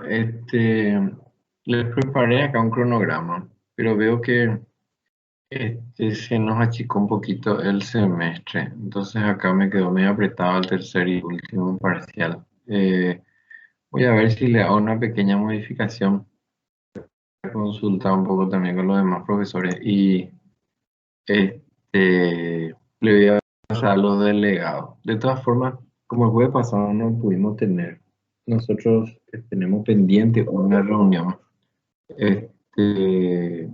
Este, les preparé acá un cronograma, pero veo que se nos achicó un poquito el semestre, entonces acá me quedó medio apretado el tercer y último parcial. Voy a ver si le hago una pequeña modificación, consultar un poco también con los demás profesores y le voy a pasar a los delegados. De todas formas, como el jueves pasado no pudimos tener, nosotros tenemos pendiente una reunión. Este,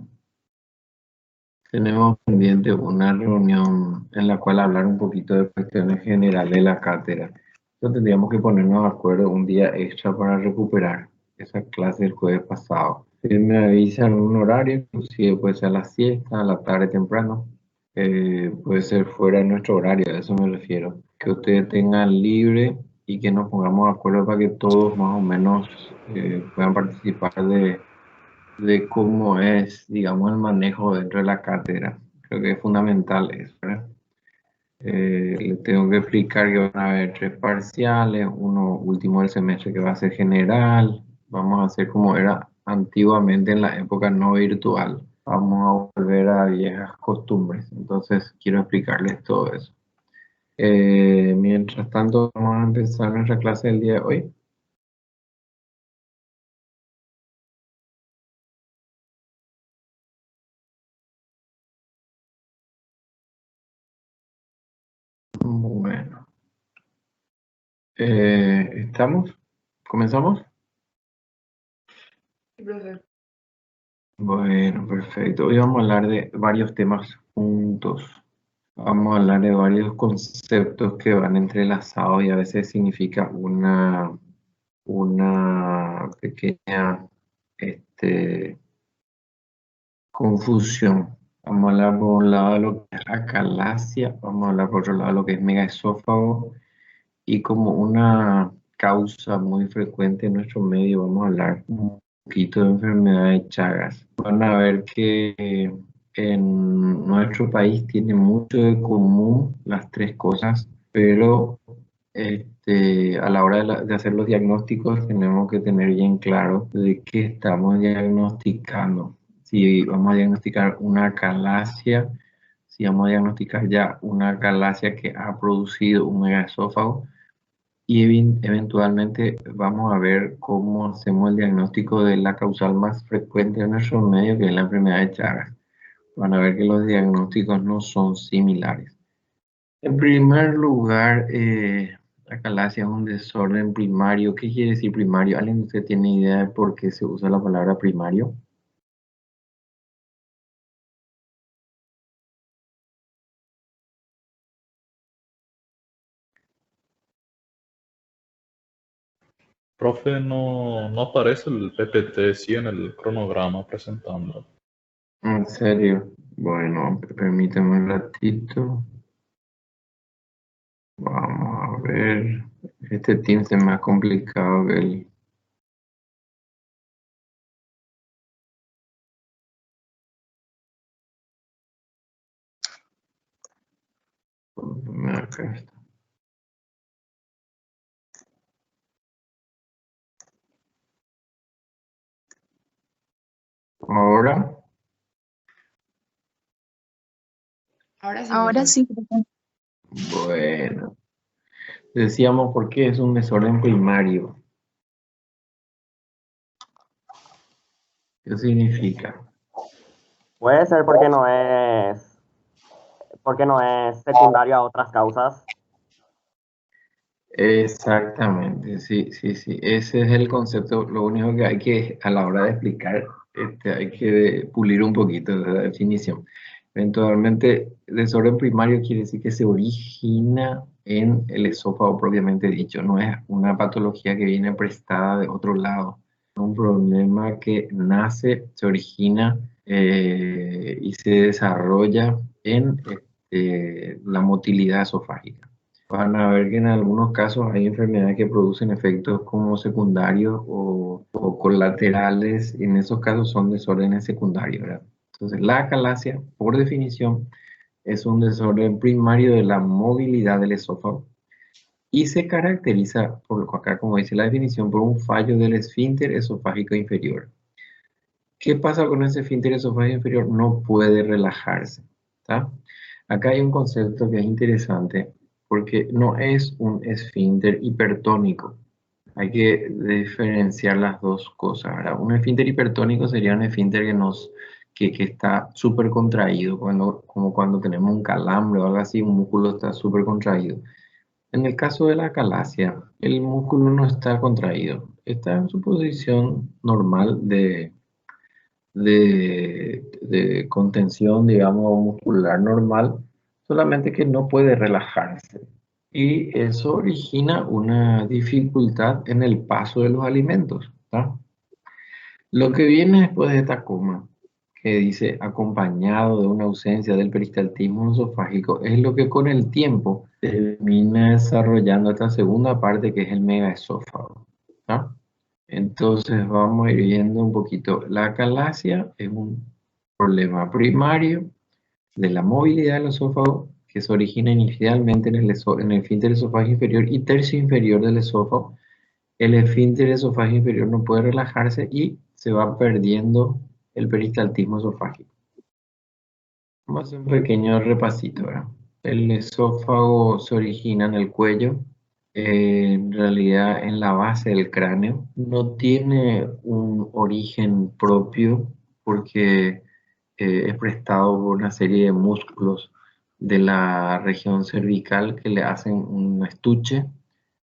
Tenemos pendiente una reunión en la cual hablar un poquito de cuestiones generales de la cátedra. Entonces tendríamos que ponernos de acuerdo un día extra para recuperar esa clase del jueves pasado. Si me avisan un horario, inclusive puede ser a la siesta, a la tarde temprano, puede ser fuera de nuestro horario, a eso me refiero. Que ustedes tengan libre y que nos pongamos de acuerdo para que todos más o menos puedan participar de cómo es, digamos, el manejo dentro de la cátedra. Creo que es fundamental eso, ¿verdad? Le tengo que explicar que van a haber 3 parciales, uno último del semestre que va a ser general, vamos a hacer como era antiguamente en la época no virtual, vamos a volver a viejas costumbres, entonces quiero explicarles todo eso. Mientras tanto, vamos a empezar nuestra clase del día de hoy. Bueno, ¿estamos? ¿Comenzamos? Sí, profe. Bueno, perfecto. Hoy vamos a hablar de varios temas juntos. Vamos a hablar de varios conceptos que van entrelazados y a veces significa una pequeña este, confusión. Vamos a hablar por un lado de lo que es acalasia, vamos a hablar por otro lado de lo que es megaesófago y como una causa muy frecuente en nuestro medio, vamos a hablar un poquito de enfermedad de Chagas. Van a ver que en nuestro país tiene mucho de común las tres cosas, pero a la hora de hacer los diagnósticos tenemos que tener bien claro de qué estamos diagnosticando. Si vamos a diagnosticar una acalasia, si vamos a diagnosticar ya una acalasia que ha producido un megaesófago, y eventualmente vamos a ver cómo hacemos el diagnóstico de la causal más frecuente en nuestro medio, que es la enfermedad de Chagas. Van a ver que los diagnósticos no son similares. En primer lugar, la acalasia es un desorden primario. ¿Qué quiere decir primario? ¿Alguien de usted tiene idea de por qué se usa la palabra primario? Profe, no aparece el PPT, sí, en el cronograma presentando. ¿En serio? Bueno, permítame un ratito. Vamos a ver. Este Teams es más complicado que el... Acá está. Ahora, Ahora sí, Ahora profe. sí, profe. bueno, decíamos por qué es un desorden primario. ¿Qué significa? Puede ser porque no es secundario a otras causas. Exactamente, sí, sí, sí. Ese es el concepto. Lo único que hay que, a la hora de explicar, hay que pulir un poquito de la definición. Eventualmente, desorden primario quiere decir que se origina en el esófago propiamente dicho. No es una patología que viene prestada de otro lado. Es un problema que nace, se origina y se desarrolla en la motilidad esofágica. Van a ver que en algunos casos hay enfermedades que producen efectos como secundarios o colaterales. En esos casos son desórdenes secundarios, ¿verdad? Entonces, la acalasia, por definición, es un desorden primario de la movilidad del esófago y se caracteriza, por acá como dice la definición, por un fallo del esfínter esofágico inferior. ¿Qué pasa con ese esfínter esofágico inferior? No puede relajarse, ¿tá? Acá hay un concepto que es interesante, porque no es un esfínter hipertónico. Hay que diferenciar las dos cosas, ¿verdad? Un esfínter hipertónico sería un esfínter que está súper contraído, como cuando tenemos un calambre o algo así, un músculo está súper contraído. En el caso de la calasia, el músculo no está contraído, está en su posición normal de contención, digamos, muscular normal, solamente que no puede relajarse. Y eso origina una dificultad en el paso de los alimentos, ¿tá? Lo que viene después de esta coma, que dice acompañado de una ausencia del peristaltismo esofágico, es lo que con el tiempo termina desarrollando esta segunda parte que es el megaesófago, ¿tá? Entonces vamos a ir viendo un poquito. La acalasia es un problema primario de la movilidad del esófago que se origina inicialmente en el esfínter esofágico inferior y tercio inferior del esófago. El esfínter esofágico inferior no puede relajarse y se va perdiendo el peristaltismo esofágico. Vamos a hacer un pequeño repasito, ¿verdad? El esófago se origina en el cuello, en realidad en la base del cráneo. No tiene un origen propio porque es prestado por una serie de músculos de la región cervical que le hacen un estuche,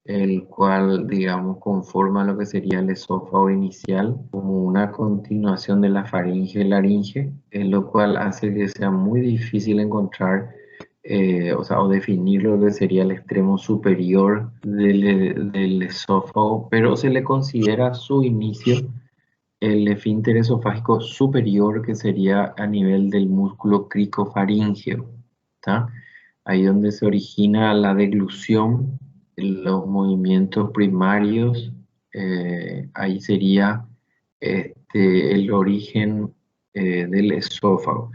el cual, digamos, conforma lo que sería el esófago inicial como una continuación de la faringe y laringe, lo cual hace que sea muy difícil encontrar, o definir lo que sería el extremo superior del esófago, pero se le considera su inicio el esfínter esofágico superior, que sería a nivel del músculo cricofaríngeo, ¿tá? Ahí donde se origina la deglución, los movimientos primarios, ahí sería el origen del esófago.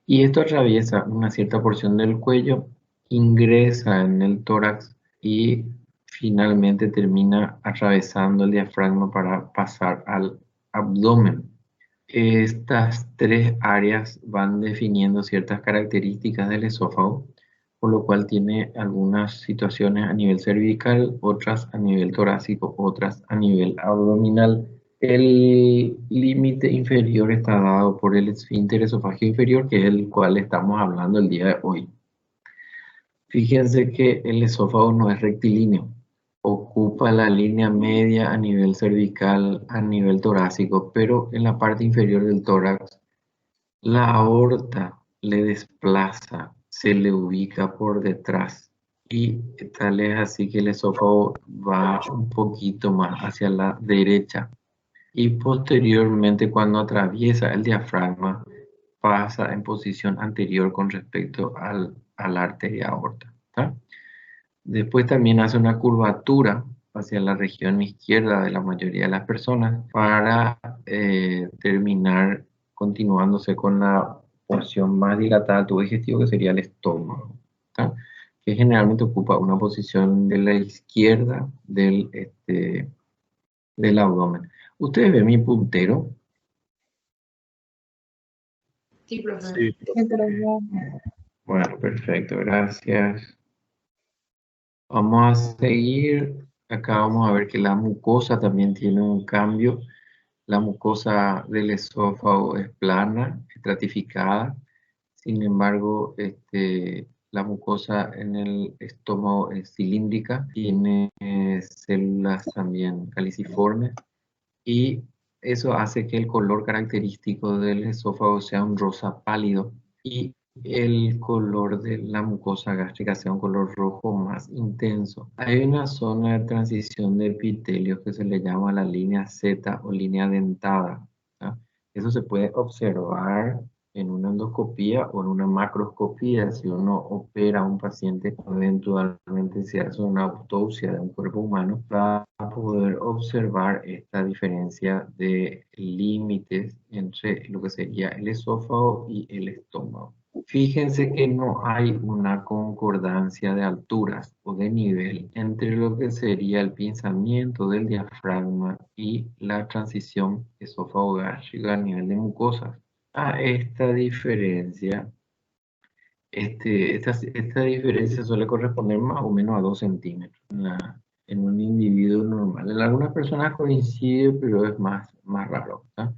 Y esto atraviesa una cierta porción del cuello, ingresa en el tórax y finalmente termina atravesando el diafragma para pasar al abdomen. Estas tres áreas van definiendo ciertas características del esófago, por lo cual tiene algunas situaciones a nivel cervical, otras a nivel torácico, otras a nivel abdominal. El límite inferior está dado por el esfínter esofágico inferior, que es el cual estamos hablando el día de hoy. Fíjense que el esófago no es rectilíneo, ocupa la línea media a nivel cervical, a nivel torácico, pero en la parte inferior del tórax, la aorta le desplaza, se le ubica por detrás y tal es así que el esófago va un poquito más hacia la derecha y posteriormente cuando atraviesa el diafragma pasa en posición anterior con respecto a la arteria aorta, ¿tá? Después también hace una curvatura hacia la región izquierda de la mayoría de las personas para terminar continuándose con la porción más dilatada del tubo digestivo, que sería el estómago, ¿tá? Que generalmente ocupa una posición de la izquierda del abdomen. ¿Ustedes ven mi puntero? Sí, profe. Sí, Bueno, perfecto, gracias. Vamos a seguir. Acá vamos a ver que la mucosa también tiene un cambio. La mucosa del esófago es plana, estratificada. Sin embargo, la mucosa en el estómago es cilíndrica, tiene células también caliciformes y eso hace que el color característico del esófago sea un rosa pálido y el color de la mucosa gástrica sea un color rojo más intenso. Hay una zona de transición de epitelio que se le llama la línea Z o línea dentada, ¿tá? Eso se puede observar en una endoscopía o en una macroscopía. Si uno opera a un paciente o eventualmente se hace una autopsia de un cuerpo humano, va a poder observar esta diferencia de límites entre lo que sería el esófago y el estómago, Fíjense que no hay una concordancia de alturas o de nivel entre lo que sería el pinzamiento del diafragma y la transición esófago-gástrica a nivel de mucosas. A esta diferencia, esta diferencia suele corresponder más o menos a 2 centímetros en un individuo normal. En algunas personas coincide, pero es más raro, ¿tá?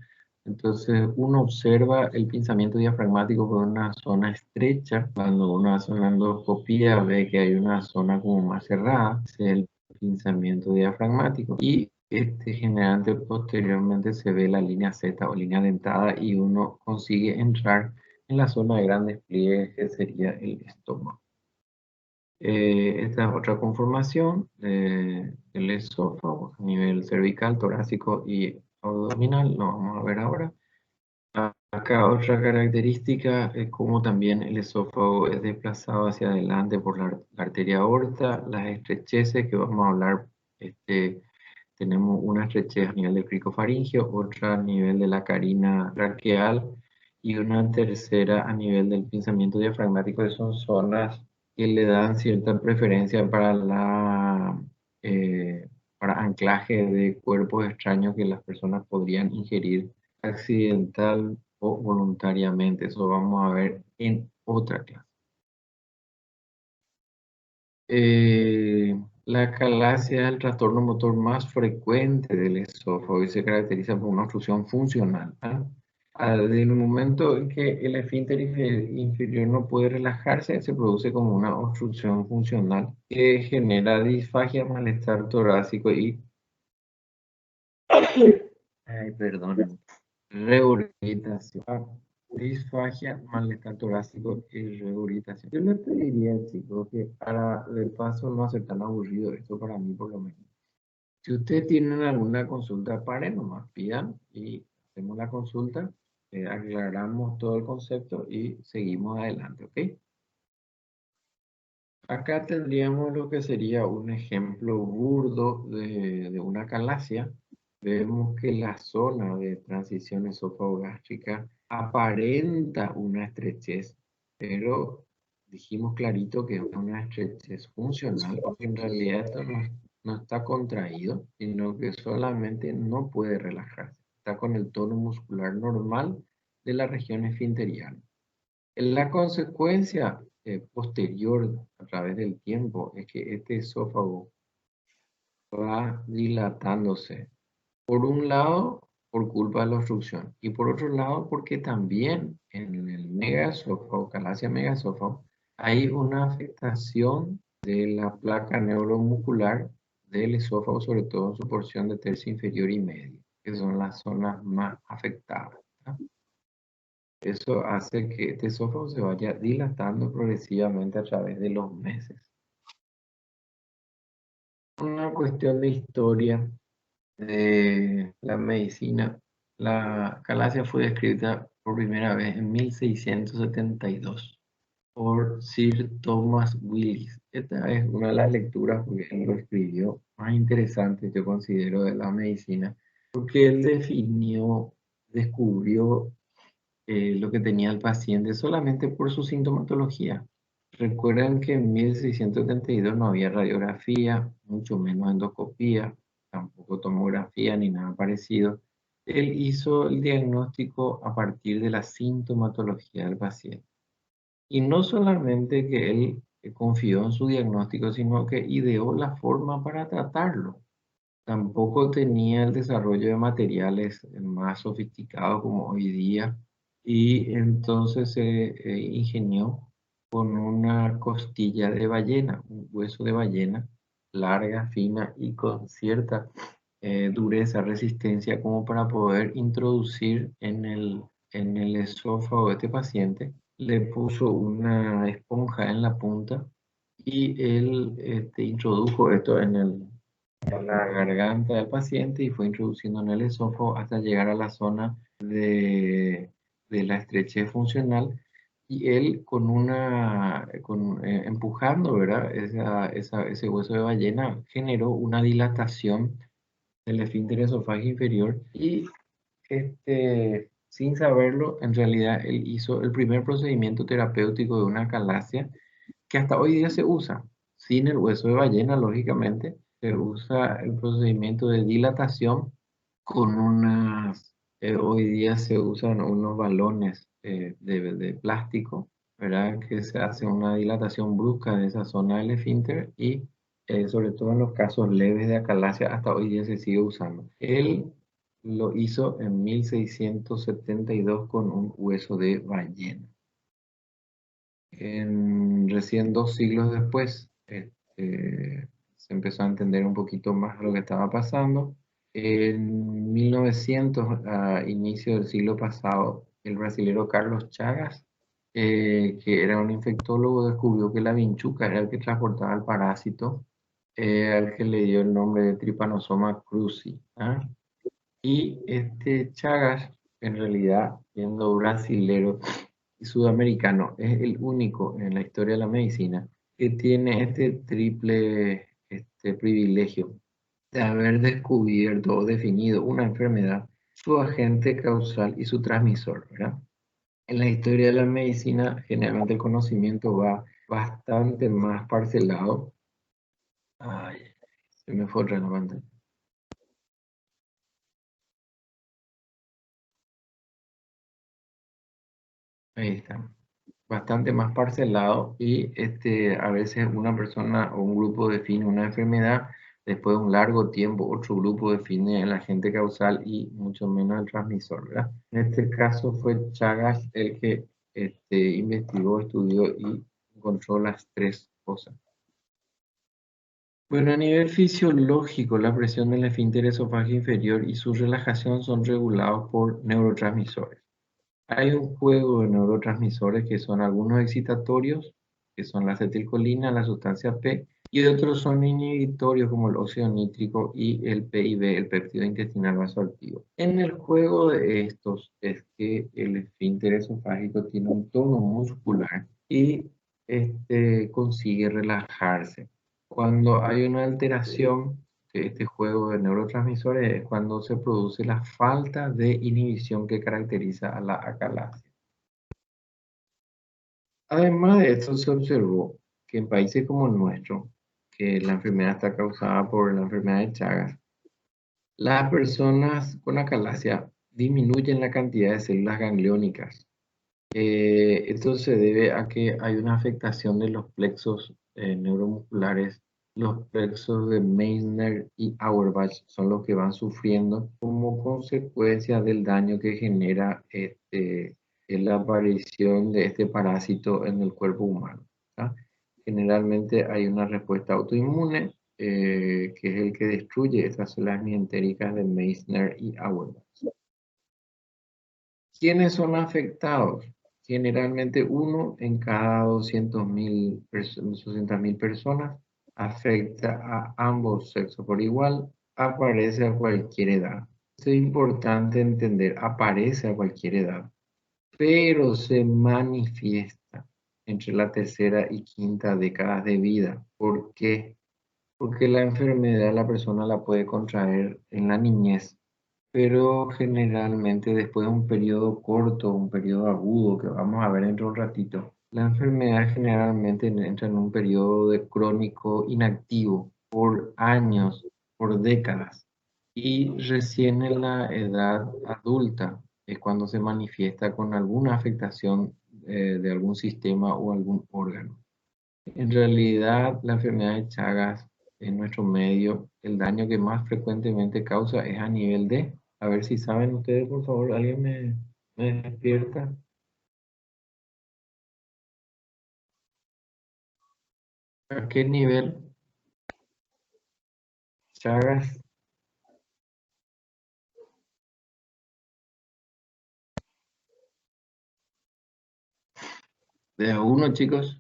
Entonces uno observa el pinzamiento diafragmático por una zona estrecha. Cuando uno hace una endoscopía ve que hay una zona como más cerrada, es el pinzamiento diafragmático. Y generalmente posteriormente se ve la línea Z o línea dentada y uno consigue entrar en la zona de gran despliegue que sería el estómago. Esta es otra conformación del esófago a nivel cervical, torácico y abdominal. Lo vamos a ver ahora. Acá otra característica es cómo también el esófago es desplazado hacia adelante por la arteria aorta, las estrecheces que vamos a hablar. Tenemos una estrechez a nivel del cricofaringio, otra a nivel de la carina braquial y una tercera a nivel del pinzamiento diafragmático, que son zonas que le dan cierta preferencia para anclaje de cuerpos extraños que las personas podrían ingerir accidental o voluntariamente. Eso vamos a ver en otra clase. La calasia es el trastorno motor más frecuente del esófago y se caracteriza por una obstrucción funcional. Desde el momento en que el esfínter inferior no puede relajarse, se produce como una obstrucción funcional que genera disfagia, malestar torácico y regurgitación. Disfagia, malestar torácico y regurgitación. Yo le pediría, chicos, que para de paso no hacer tan aburrido esto para mí por lo menos. Si ustedes tienen alguna consulta, paren nomás, pidan y hacemos la consulta, aclaramos todo el concepto y seguimos adelante, ¿ok? Acá tendríamos lo que sería un ejemplo burdo de una calasia. Vemos que la zona de transición esófago-gástrica aparenta una estrechez, pero dijimos clarito que es una estrechez funcional, porque en realidad esto no está contraído, sino que solamente no puede relajarse. Está con el tono muscular normal de la región esfinteriana. La consecuencia posterior a través del tiempo es que este esófago va dilatándose. Por un lado, por culpa de la obstrucción, y por otro lado, porque también en el megaesófago, calasia megaesófago, hay una afectación de la placa neuromuscular del esófago, sobre todo en su porción de tercio inferior y medio, que son las zonas más afectadas, ¿tá? Eso hace que este esófago se vaya dilatando progresivamente a través de los meses. Una cuestión de historia de la medicina. La calasia fue descrita por primera vez en 1672 por Sir Thomas Willis. Esta es una de las lecturas, porque él lo escribió, más interesantes, yo considero, de la medicina, porque él descubrió lo que tenía el paciente solamente por su sintomatología. Recuerden que en 1672 no había radiografía, mucho menos endoscopía, tampoco tomografía ni nada parecido. Él hizo el diagnóstico a partir de la sintomatología del paciente. Y no solamente que él confió en su diagnóstico, sino que ideó la forma para tratarlo. Tampoco tenía el desarrollo de materiales más sofisticados como hoy día, y entonces se ingenió con una costilla de ballena, un hueso de ballena larga, fina y con cierta dureza, resistencia, como para poder introducir en el esófago de este paciente. Le puso una esponja en la punta y él introdujo esto en la garganta del paciente y fue introduciendo en el esófago hasta llegar a la zona de la estrechez funcional, y él empujando, ¿verdad? Ese hueso de ballena generó una dilatación del esfínter esofágico inferior y sin saberlo, en realidad él hizo el primer procedimiento terapéutico de una acalasia que hasta hoy día se usa, sin el hueso de ballena, lógicamente. Se usa el procedimiento de dilatación con hoy día se usan unos balones de plástico, ¿verdad? Que se hace una dilatación brusca de esa zona del esfínter y sobre todo en los casos leves de acalasia, hasta hoy día se sigue usando. Él lo hizo en 1672 con un hueso de ballena. Recién 2 siglos después, se empezó a entender un poquito más lo que estaba pasando. En 1900, a inicio del siglo pasado, el brasilero Carlos Chagas, que era un infectólogo, descubrió que la vinchuca era el que transportaba el parásito, al que le dio el nombre de Trypanosoma cruzi. ¿Ah? Y este Chagas, en realidad, siendo brasilero y sudamericano, es el único en la historia de la medicina que tiene este triple privilegio de haber descubierto o definido una enfermedad, su agente causal y su transmisor, ¿verdad? En la historia de la medicina, generalmente el conocimiento va bastante más parcelado. Ay, se me fue otra la pantalla. Ahí está. Bastante más parcelado y a veces una persona o un grupo define una enfermedad, después de un largo tiempo otro grupo define el agente causal y mucho menos el transmisor, ¿verdad? En este caso fue Chagas el que investigó, estudió y encontró las tres cosas. Bueno, a nivel fisiológico, la presión del esfínter esofágico inferior y su relajación son regulados por neurotransmisores. Hay un juego de neurotransmisores que son algunos excitatorios, que son la acetilcolina, la sustancia P, y otros son inhibitorios como el óxido nítrico y el PIB, el péptido intestinal vasoactivo. En el juego de estos es que el esfínter esofágico tiene un tono muscular y consigue relajarse. Cuando hay una alteración de este juego de neurotransmisores es cuando se produce la falta de inhibición que caracteriza a la acalasia. Además de esto, se observó que en países como el nuestro, que la enfermedad está causada por la enfermedad de Chagas, las personas con acalasia disminuyen la cantidad de células gangliónicas. Esto se debe a que hay una afectación de los plexos neuromusculares. Los plexos de Meissner y Auerbach son los que van sufriendo como consecuencia del daño que genera la aparición de este parásito en el cuerpo humano. ¿Tá? Generalmente hay una respuesta autoinmune que es el que destruye estas células mientéricas de Meissner y Auerbach. ¿Quiénes son afectados? Generalmente uno en cada 200.000 personas afecta a ambos sexos por igual, aparece a cualquier edad. Es importante entender, aparece a cualquier edad, pero se manifiesta entre la tercera y quinta década de vida. ¿Por qué? Porque la enfermedad la persona la puede contraer en la niñez, pero generalmente después de un periodo corto, un periodo agudo, que vamos a ver dentro de un ratito, la enfermedad generalmente entra en un periodo de crónico inactivo por años, por décadas. Y recién en la edad adulta es cuando se manifiesta con alguna afectación de algún sistema o algún órgano. En realidad, la enfermedad de Chagas en nuestro medio, el daño que más frecuentemente causa es a nivel de, a ver si saben ustedes, por favor, alguien me despierta. ¿A qué nivel? Chagas. De a uno, chicos.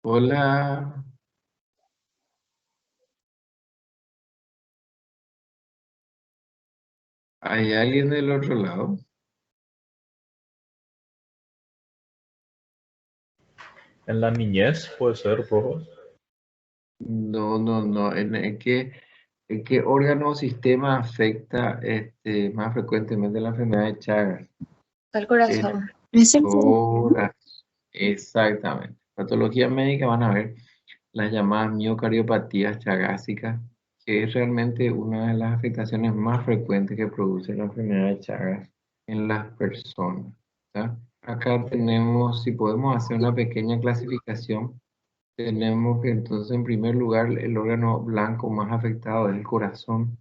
Hola. ¿Hay alguien del otro lado? En la niñez puede ser, profe. No. ¿En qué órgano o sistema afecta más frecuentemente la enfermedad de Chagas? Al El corazón. Es el corazón. Exactamente. Patología médica van a ver las llamadas miocardiopatías chagásicas, que es realmente una de las afectaciones más frecuentes que produce la enfermedad de Chagas en las personas. ¿Ya? Acá tenemos, si podemos hacer una pequeña clasificación, tenemos que entonces en primer lugar el órgano blanco más afectado es el corazón,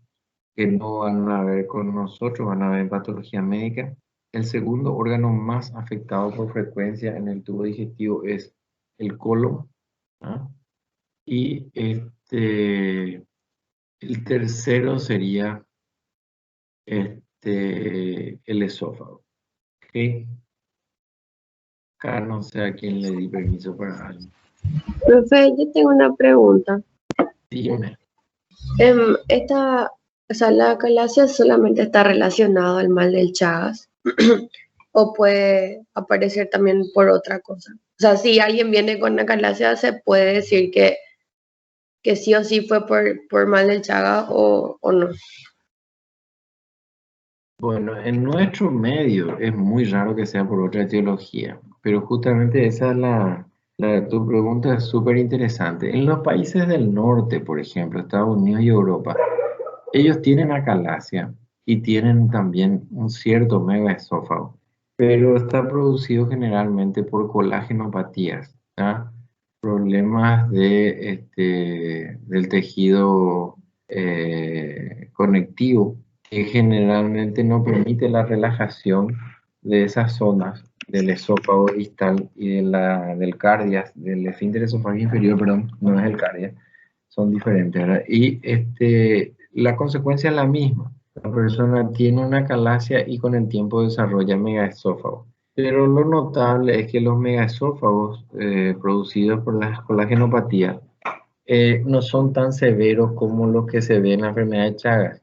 que no van a ver con nosotros, van a ver en patología médica. El segundo órgano más afectado por frecuencia en el tubo digestivo es el colon, ¿ah? Y el tercero sería el esófago. ¿Ok? Acá no sé a quién le di permiso para algo. Profe, yo tengo una pregunta. Dime. O sea, la acalasia solamente está relacionada al mal del Chagas o puede aparecer también por otra cosa. O sea, si alguien viene con acalasia, se puede decir que sí o sí fue por mal del Chagas o no. Bueno, en nuestro medio es muy raro que sea por otra etiología, pero justamente esa es tu pregunta es súper interesante. En los países del norte, por ejemplo, Estados Unidos y Europa, ellos tienen acalasia y tienen también un cierto megaesófago, pero está producido generalmente por colagenopatías, ¿tá? Problemas del tejido conectivo que generalmente no permite la relajación de esas zonas del esófago distal y del cardias, del esfínter esofágico inferior, perdón, no es el cardias, son diferentes, ¿verdad? Y la consecuencia es la misma. La persona tiene una acalasia y con el tiempo desarrolla megaesófago. Pero lo notable es que los megaesófagos producidos por las colagenopatías no son tan severos como los que se ven en la enfermedad de Chagas.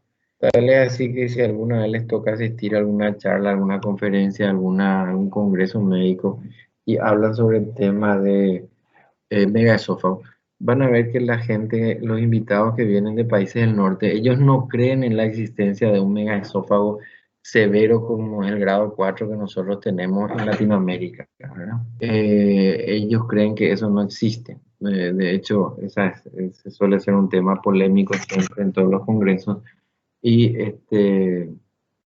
Vale así que si alguna vez les toca asistir a alguna charla, alguna conferencia, algún congreso médico y hablan sobre el tema de megaesófago, van a ver que la gente, los invitados que vienen de países del norte, ellos no creen en la existencia de un megaesófago severo como el grado 4 que nosotros tenemos en Latinoamérica, ¿verdad? Ellos creen que eso no existe. De hecho, ese suele ser un tema polémico siempre en todos los congresos. Y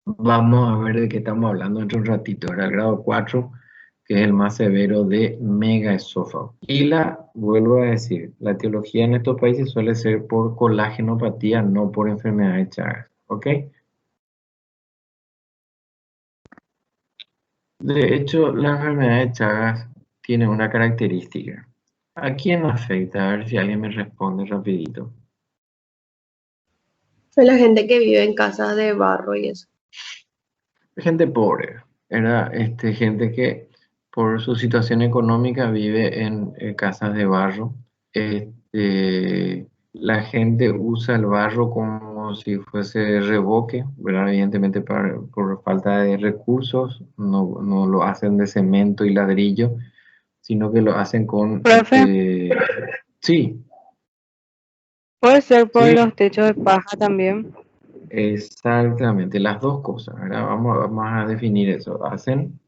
vamos a ver de qué estamos hablando dentro de un ratito. Era el grado 4, que es el más severo de megaesófago. Y vuelvo a decir, la etiología en estos países suele ser por colágenopatía, no por enfermedad de Chagas. ¿Ok? De hecho, la enfermedad de Chagas tiene una característica. ¿A quién afecta? A ver si alguien me responde rapidito. Fue la gente que vive en casas de barro y eso. Gente pobre, era gente que por su situación económica vive en casas de barro. La gente usa el barro como si fuese reboque, ¿verdad? Evidentemente por falta de recursos no lo hacen de cemento y ladrillo, sino que lo hacen con Profe, sí, puede ser por sí. los techos de paja también. Exactamente, las dos cosas, ¿verdad? Vamos a definir eso. Hacen,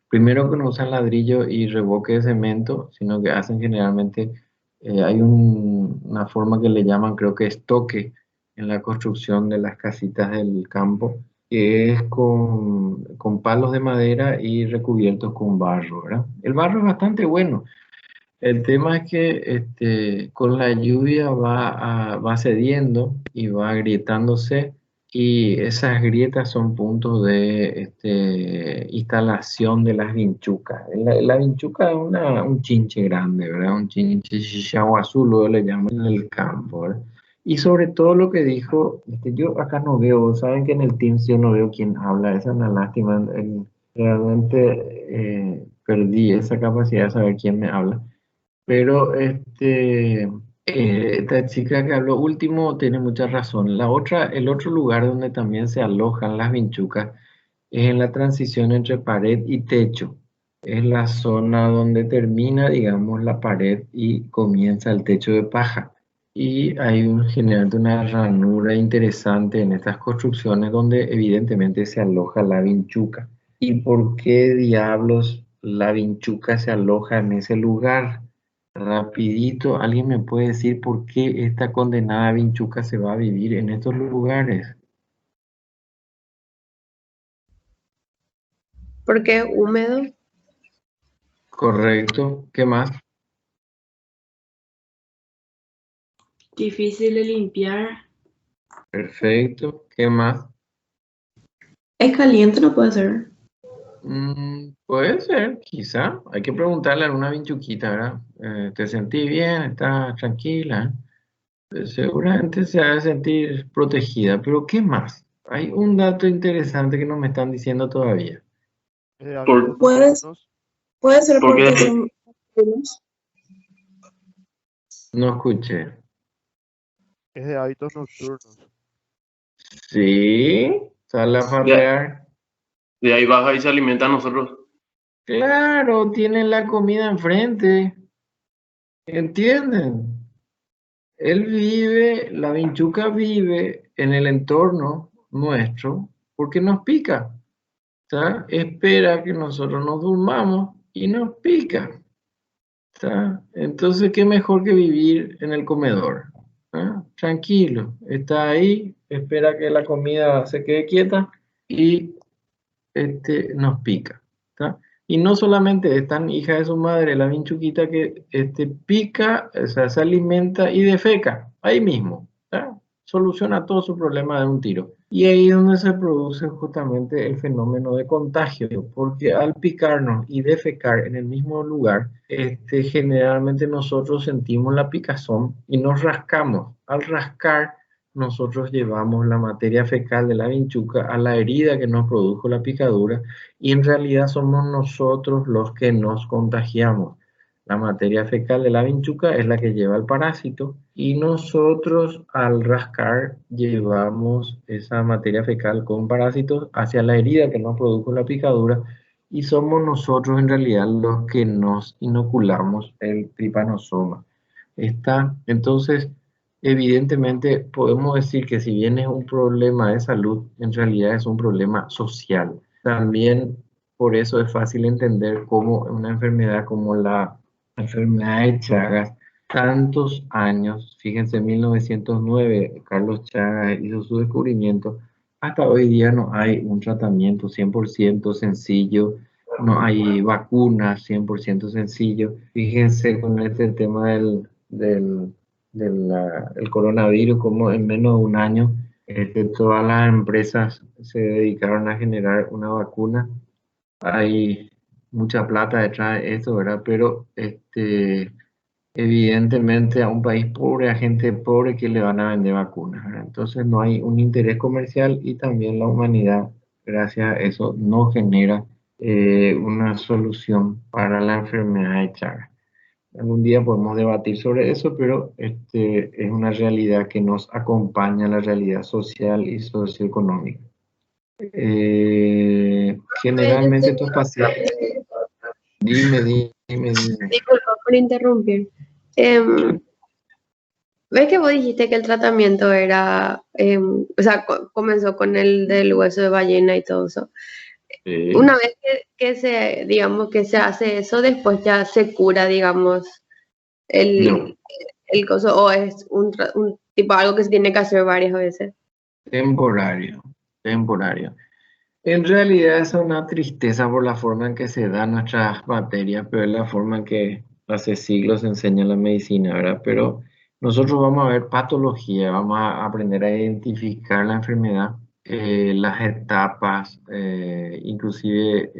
primero que no usan ladrillo y revoque de cemento, sino que hacen generalmente, hay una forma que le llaman, creo que estoque en la construcción de las casitas del campo, que es con palos de madera y recubiertos con barro, ¿verdad? El barro es bastante bueno. El tema es que con la lluvia va cediendo y va agrietándose y esas grietas son puntos de instalación de las vinchucas. La vinchuca es un chinche grande, ¿verdad? Un chinche azul, luego le llaman en el campo, ¿verdad? Y sobre todo lo que dijo, yo acá no veo, saben que en el Teams yo no veo quién habla, esa es una lástima, realmente perdí esa capacidad de saber quién me habla. Pero esta chica que habló último tiene mucha razón. El otro lugar donde también se alojan las vinchucas es en la transición entre pared y techo. es la zona donde termina, digamos, la pared y comienza el techo de paja. Y hay generalmente una ranura interesante en estas construcciones donde evidentemente se aloja la vinchuca. ¿Y por qué diablos la vinchuca se aloja en ese lugar? Rapidito, ¿alguien me puede decir por qué esta condenada vinchuca se va a vivir en estos lugares? Porque es húmedo. Correcto, ¿qué más? Difícil de limpiar. Perfecto, ¿qué más? Es caliente, no puede ser. Puede ser, quizá. Hay que preguntarle a alguna vinchuquita, ¿verdad? ¿Te sentís bien? ¿Estás tranquila? Seguramente se ha de sentir protegida, pero ¿qué más? Hay un dato interesante que no me están diciendo todavía. Puedes- Puede ser porque son nocturnos. No escuché. Es de hábitos nocturnos. Sí, sale a farrear. De ahí baja y se alimenta a nosotros. Claro, tienen la comida enfrente. ¿Entienden? La vinchuca vive en el entorno nuestro porque nos pica. ¿Está? Espera que nosotros nos durmamos y nos pica. ¿Está? Entonces, ¿qué mejor que vivir en el comedor? ¿Ah? Tranquilo, está ahí, espera que la comida se quede quieta y nos pica. ¿Está? Y no solamente es tan hija de su madre, la vinchuquita, que pica, o sea, se alimenta y defeca ahí mismo. ¿Está? Soluciona todo su problema de un tiro. Y ahí es donde se produce justamente el fenómeno de contagio, porque al picarnos y defecar en el mismo lugar, generalmente nosotros sentimos la picazón y nos rascamos. Al rascar, nosotros llevamos la materia fecal de la vinchuca a la herida que nos produjo la picadura y en realidad somos nosotros los que nos contagiamos. La materia fecal de la vinchuca es la que lleva el parásito y nosotros al rascar llevamos esa materia fecal con parásitos hacia la herida que nos produjo la picadura y somos nosotros en realidad los que nos inoculamos el trypanosoma. Entonces, evidentemente podemos decir que si bien es un problema de salud, en realidad es un problema social. También por eso es fácil entender cómo una enfermedad como la enfermedad de Chagas, tantos años, fíjense, en 1909 Carlos Chagas hizo su descubrimiento, hasta hoy día no hay un tratamiento 100% sencillo, no hay vacunas 100% sencillo. Fíjense con este tema el coronavirus, como en menos de un año todas las empresas se dedicaron a generar una vacuna. Hay mucha plata detrás de eso, ¿verdad? Pero evidentemente a un país pobre, a gente pobre, que le van a vender vacunas, ¿verdad? Entonces no hay un interés comercial y también la humanidad, gracias a eso, no genera una solución para la enfermedad de Chagas. Algún día podemos debatir sobre eso, pero es una realidad que nos acompaña, la realidad social y socioeconómica. Generalmente estos pacientes... Dime. Disculpa por interrumpir. ¿Ves que vos dijiste que el tratamiento era, o sea, comenzó con el del hueso de ballena y todo eso? Una vez digamos, que se hace eso, después ya se cura, digamos, No. el coso, o es un tipo algo que se tiene que hacer varias veces. Temporario. En realidad es una tristeza por la forma en que se dan nuestras materias, pero es la forma en que hace siglos se enseña la medicina, ¿verdad? Pero nosotros vamos a ver patología, vamos a aprender a identificar la enfermedad, las etapas, inclusive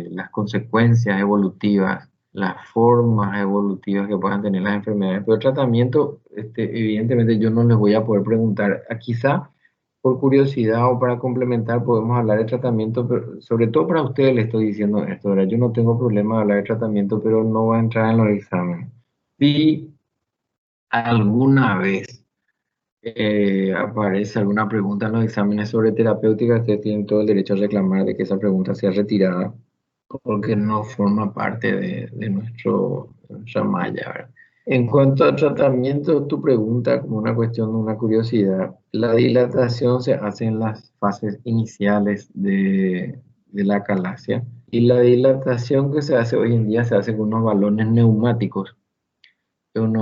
las consecuencias evolutivas, las formas evolutivas que puedan tener las enfermedades. Pero el tratamiento, evidentemente yo no les voy a poder preguntar. Quizá por curiosidad o para complementar podemos hablar de tratamiento, pero sobre todo para ustedes les estoy diciendo esto, ¿verdad? Yo no tengo problema de hablar de tratamiento, pero no va a entrar en los exámenes. Si alguna vez aparece alguna pregunta en los exámenes sobre terapéutica, ustedes tienen todo el derecho a reclamar de que esa pregunta sea retirada. porque no forma parte de nuestra malla, ¿verdad? En cuanto al tratamiento, tu pregunta como una cuestión de una curiosidad, la dilatación se hace en las fases iniciales de la calasia y la dilatación que se hace hoy en día se hace con unos balones neumáticos. Son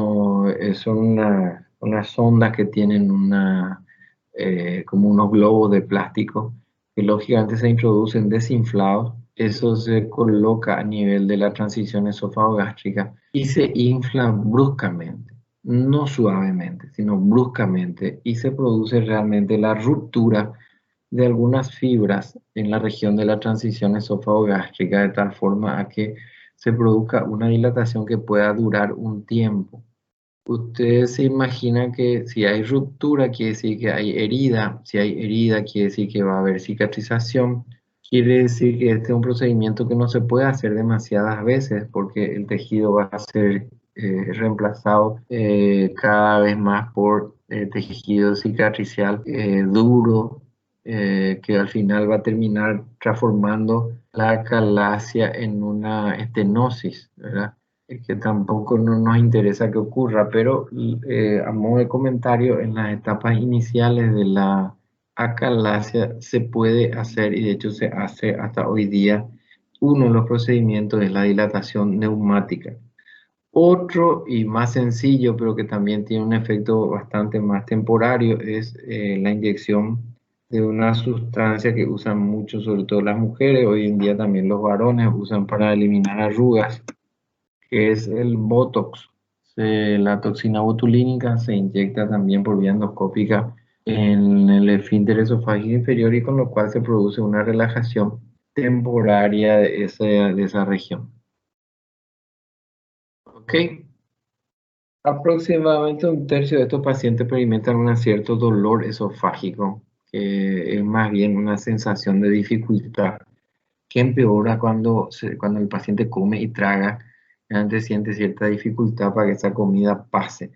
unas sondas que tienen como unos globos de plástico que lógicamente se introducen desinflados. Eso se coloca a nivel de la transición esófago-gástrica y se infla bruscamente, no suavemente, sino bruscamente, y se produce realmente la ruptura de algunas fibras en la región de la transición esófago-gástrica de tal forma a que se produzca una dilatación que pueda durar un tiempo. Ustedes se imaginan que si hay ruptura quiere decir que hay herida, si hay herida quiere decir que va a haber cicatrización, quiere decir que este es un procedimiento que no se puede hacer demasiadas veces porque el tejido va a ser reemplazado cada vez más por tejido cicatricial duro, que al final va a terminar transformando la calasia en una estenosis, ¿verdad? Que tampoco no nos interesa que ocurra, pero a modo de comentario, en las etapas iniciales de la acalasia se puede hacer, y de hecho se hace hasta hoy día, uno de los procedimientos es la dilatación neumática. Otro y más sencillo, pero que también tiene un efecto bastante más temporario, es la inyección de una sustancia que usan mucho, sobre todo las mujeres, hoy en día también los varones usan para eliminar arrugas, que es el Botox. La toxina botulínica se inyecta también por vía endoscópica en el esfínter esofágico inferior y con lo cual se produce una relajación temporaria de esa región. ¿Ok? Aproximadamente un tercio de estos pacientes experimentan un cierto dolor esofágico, que es más bien una sensación de dificultad que empeora cuando el paciente come y traga. Antes siente cierta dificultad para que esa comida pase.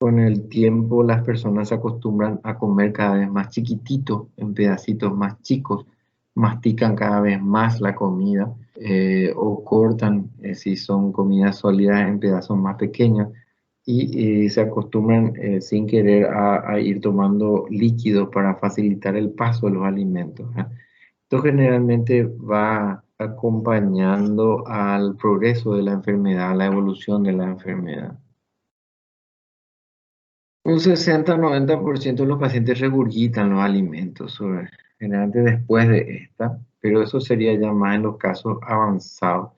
Con el tiempo las personas se acostumbran a comer cada vez más chiquitito, en pedacitos más chicos, mastican cada vez más la comida o cortan, si son comidas sólidas, en pedazos más pequeños y se acostumbran sin querer a ir tomando líquidos para facilitar el paso de los alimentos. Esto generalmente va acompañando al progreso de la enfermedad, a la evolución de la enfermedad. Un 60-90% de los pacientes regurgitan los alimentos, generalmente después de esta, pero eso sería ya más en los casos avanzados.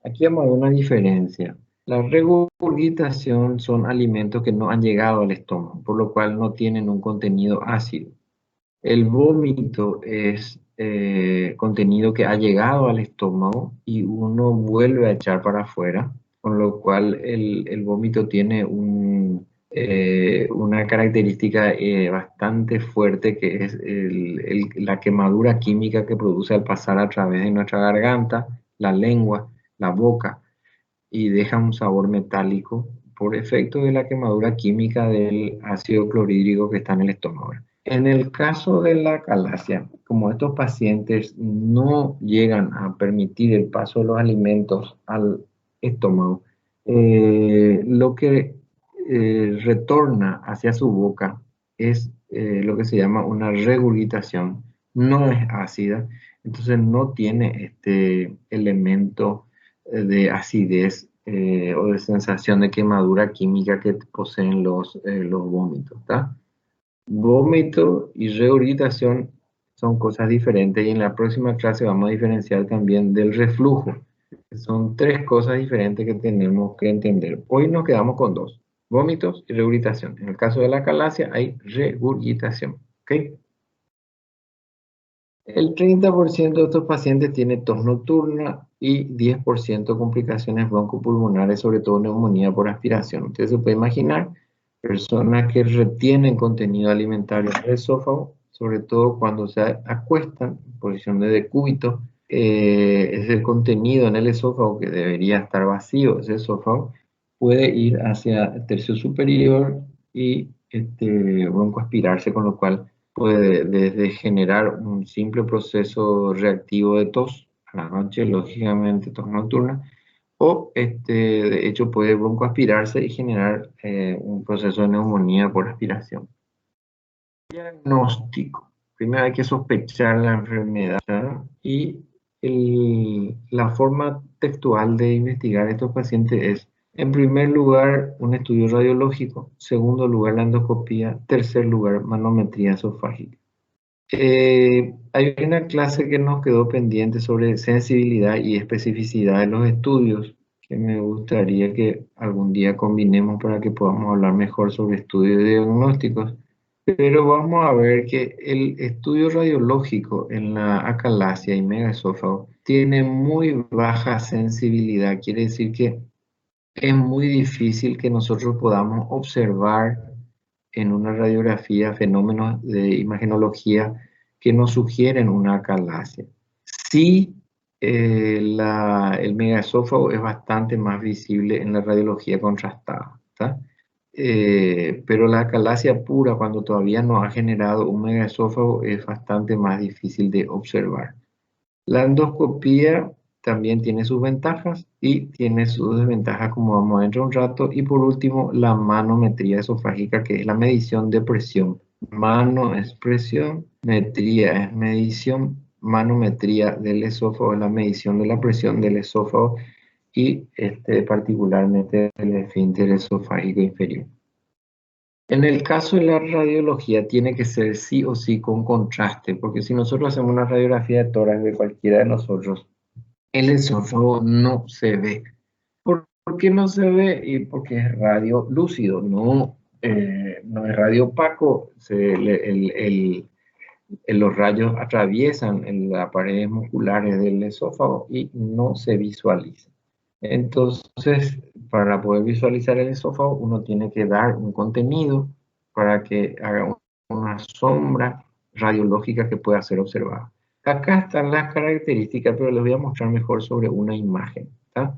Aquí vamos a ver una diferencia. La regurgitación son alimentos que no han llegado al estómago, por lo cual no tienen un contenido ácido. El vómito es contenido que ha llegado al estómago y uno vuelve a echar para afuera, con lo cual el vómito tiene una característica bastante fuerte, que es la quemadura química que produce al pasar a través de nuestra garganta, la lengua, la boca, y deja un sabor metálico por efecto de la quemadura química del ácido clorhídrico que está en el estómago. En el caso de la calasia, como estos pacientes no llegan a permitir el paso de los alimentos al estómago, lo que retorna hacia su boca es lo que se llama una regurgitación. No es ácida, entonces no tiene este elemento de acidez o de sensación de quemadura química que poseen los vómitos, ¿tá? Vómito y regurgitación son cosas diferentes y en la próxima clase vamos a diferenciar también del reflujo. Son tres cosas diferentes que tenemos que entender. Hoy nos quedamos con dos: vómitos y regurgitación. En el caso de la calasia hay regurgitación. ¿Okay? El 30% de estos pacientes tiene tos nocturna y 10% complicaciones broncopulmonares, sobre todo neumonía por aspiración. Usted se puede imaginar personas que retienen contenido alimentario en el esófago, sobre todo cuando se acuestan en posición de decúbito. Es el contenido en el esófago que debería estar vacío. Ese esófago puede ir hacia el tercio superior y broncoaspirarse, con lo cual puede desde generar un simple proceso reactivo de tos la noche, lógicamente tos nocturna, o de hecho puede broncoaspirarse y generar un proceso de neumonía por aspiración. Diagnóstico. Primero hay que sospechar la enfermedad, ¿verdad? Y la forma textual de investigar a estos pacientes es, en primer lugar, un estudio radiológico, segundo lugar, la endoscopía, tercer lugar, manometría esofágica. Hay una clase que nos quedó pendiente sobre sensibilidad y especificidad de los estudios, que me gustaría que algún día combinemos para que podamos hablar mejor sobre estudios diagnósticos. Pero vamos a ver que el estudio radiológico en la acalasia y megaesófago tiene muy baja sensibilidad. Quiere decir que es muy difícil que nosotros podamos observar en una radiografía fenómenos de imagenología que nos sugieren una acalasia. Sí, el megaesófago es bastante más visible en la radiología contrastada, ¿tá? Pero la acalasia pura, cuando todavía no ha generado un megaesófago, es bastante más difícil de observar. La endoscopía también tiene sus ventajas y tiene sus desventajas, como vamos a ver dentro de un rato. Y por último, la manometría esofágica, que es la medición de presión. Mano es presión, metría es medición, manometría del esófago es la medición de la presión del esófago y particularmente el esfínter esofágico inferior. En el caso de la radiología tiene que ser sí o sí con contraste, porque si nosotros hacemos una radiografía de tórax de cualquiera de nosotros, el esófago no se ve. ¿Por qué no se ve? Y porque es radio lúcido, no es radio opaco. Los rayos atraviesan en las paredes musculares del esófago y no se visualiza. Entonces, para poder visualizar el esófago, uno tiene que dar un contenido para que haga una sombra radiológica que pueda ser observada. Acá están las características, pero les voy a mostrar mejor sobre una imagen, ¿tá?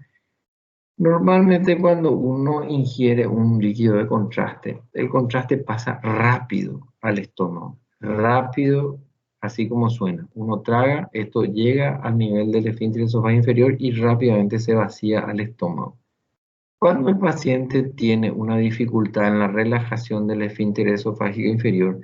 Normalmente cuando uno ingiere un líquido de contraste, el contraste pasa rápido al estómago, rápido, así como suena. Uno traga, esto llega al nivel del esfínter esofágico inferior y rápidamente se vacía al estómago. Cuando el paciente tiene una dificultad en la relajación del esfínter esofágico inferior,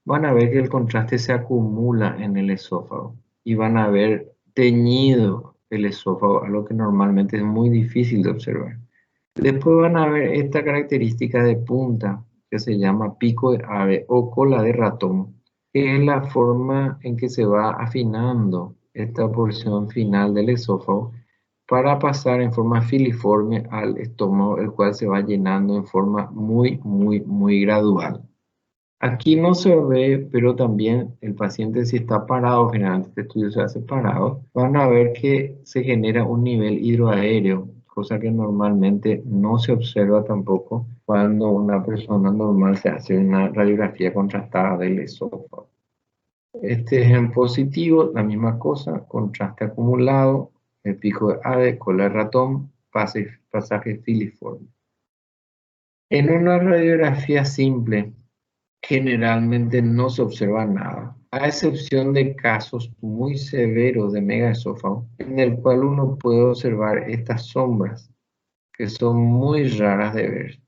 van a ver que el contraste se acumula en el esófago y van a ver teñido el esófago, algo que normalmente es muy difícil de observar. Después van a ver esta característica de punta que se llama pico de ave o cola de ratón, que es la forma en que se va afinando esta porción final del esófago para pasar en forma filiforme al estómago, el cual se va llenando en forma muy gradual. Aquí no se ve, pero también el paciente, si está parado, generalmente este estudio se hace parado, van a ver que se genera un nivel hidroaéreo, cosa que normalmente no se observa tampoco cuando una persona normal se hace una radiografía contrastada del esófago. Este es en positivo, la misma cosa, contraste acumulado, el pico de ave, cola de ratón, pasaje filiforme. En una radiografía simple, generalmente no se observa nada, a excepción de casos muy severos de megaesófago, en el cual uno puede observar estas sombras, que son muy raras de ver.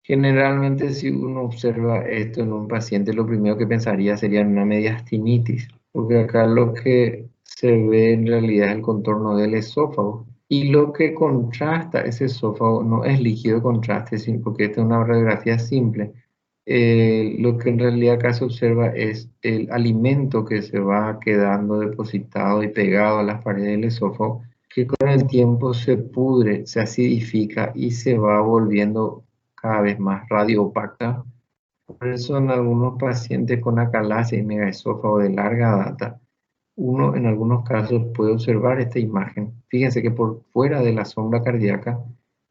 Generalmente, si uno observa esto en un paciente, lo primero que pensaría sería en una mediastinitis, porque acá lo que se ve en realidad es el contorno del esófago. Y lo que contrasta ese esófago no es líquido de contraste, sino porque esta es una radiografía simple. Lo que en realidad acá se observa es el alimento que se va quedando depositado y pegado a las paredes del esófago, que con el tiempo se pudre, se acidifica y se va volviendo cada vez más radiopaca. Por eso en algunos pacientes con acalasia y megaesófago de larga data, uno en algunos casos puede observar esta imagen. Fíjense que por fuera de la sombra cardíaca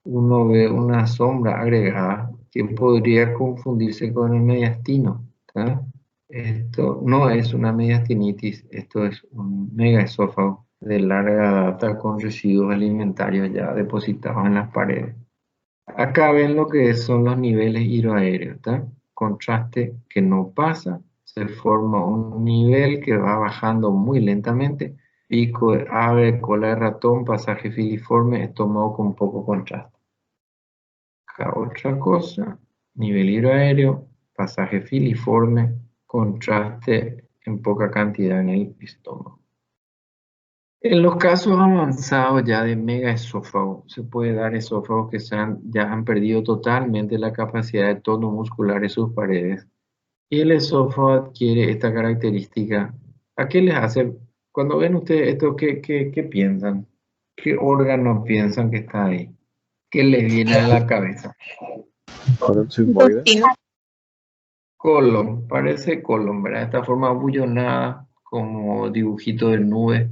uno ve una sombra agregada que podría confundirse con el mediastino, ¿tá? Esto no es una mediastinitis, esto es un megaesófago de larga data con residuos alimentarios ya depositados en las paredes. Acá ven lo que son los niveles hidroaéreos, ¿tá? Contraste que no pasa, se forma un nivel que va bajando muy lentamente pico de ave, cola de ratón, pasaje filiforme, estómago con poco contraste. Acá otra cosa, nivel hidroaéreo, pasaje filiforme, contraste en poca cantidad en el estómago. En los casos avanzados ya de megaesófago, se puede dar esófagos que ya han perdido totalmente la capacidad de tono muscular en sus paredes. Y el esófago adquiere esta característica. ¿A qué les hace? Cuando ven ustedes esto, ¿qué piensan? ¿Qué órgano piensan que está ahí? ¿Qué les viene a la cabeza? Colon sigmoide. Colon, parece colon, ¿verdad? Esta forma bullonada, como dibujito de nube,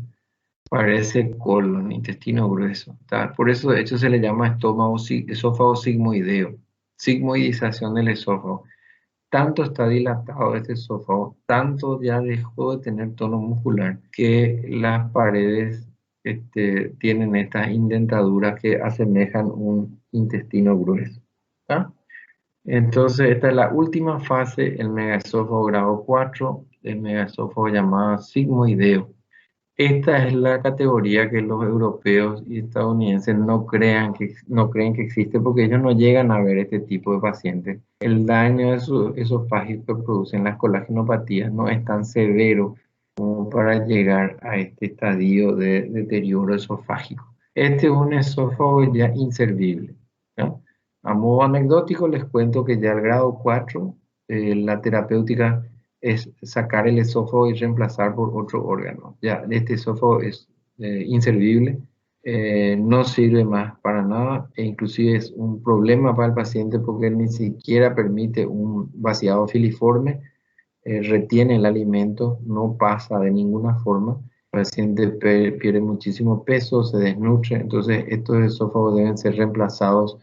parece colon, intestino grueso. Por eso, de hecho, se le llama esófago sigmoideo, sigmoidización del esófago. Tanto está dilatado este esófago, tanto ya dejó de tener tono muscular, que las paredes tienen estas indentaduras que asemejan un intestino grueso. ¿Tá? Entonces, esta es la última fase, el megaesófago grado 4, el megaesófago llamado sigmoideo. Esta es la categoría que los europeos y estadounidenses no creen que existe, porque ellos no llegan a ver este tipo de pacientes. El daño esofágico que producen las colagenopatías no es tan severo como para llegar a este estadio de deterioro esofágico. Este es un esófago ya inservible, ¿no? A modo anecdótico les cuento que ya el grado 4, la terapéutica es sacar el esófago y reemplazar por otro órgano. Ya este esófago es inservible, no sirve más para nada e inclusive es un problema para el paciente porque él ni siquiera permite un vaciado filiforme, retiene el alimento, no pasa de ninguna forma. El paciente pierde muchísimo peso, se desnutre, entonces estos esófagos deben ser reemplazados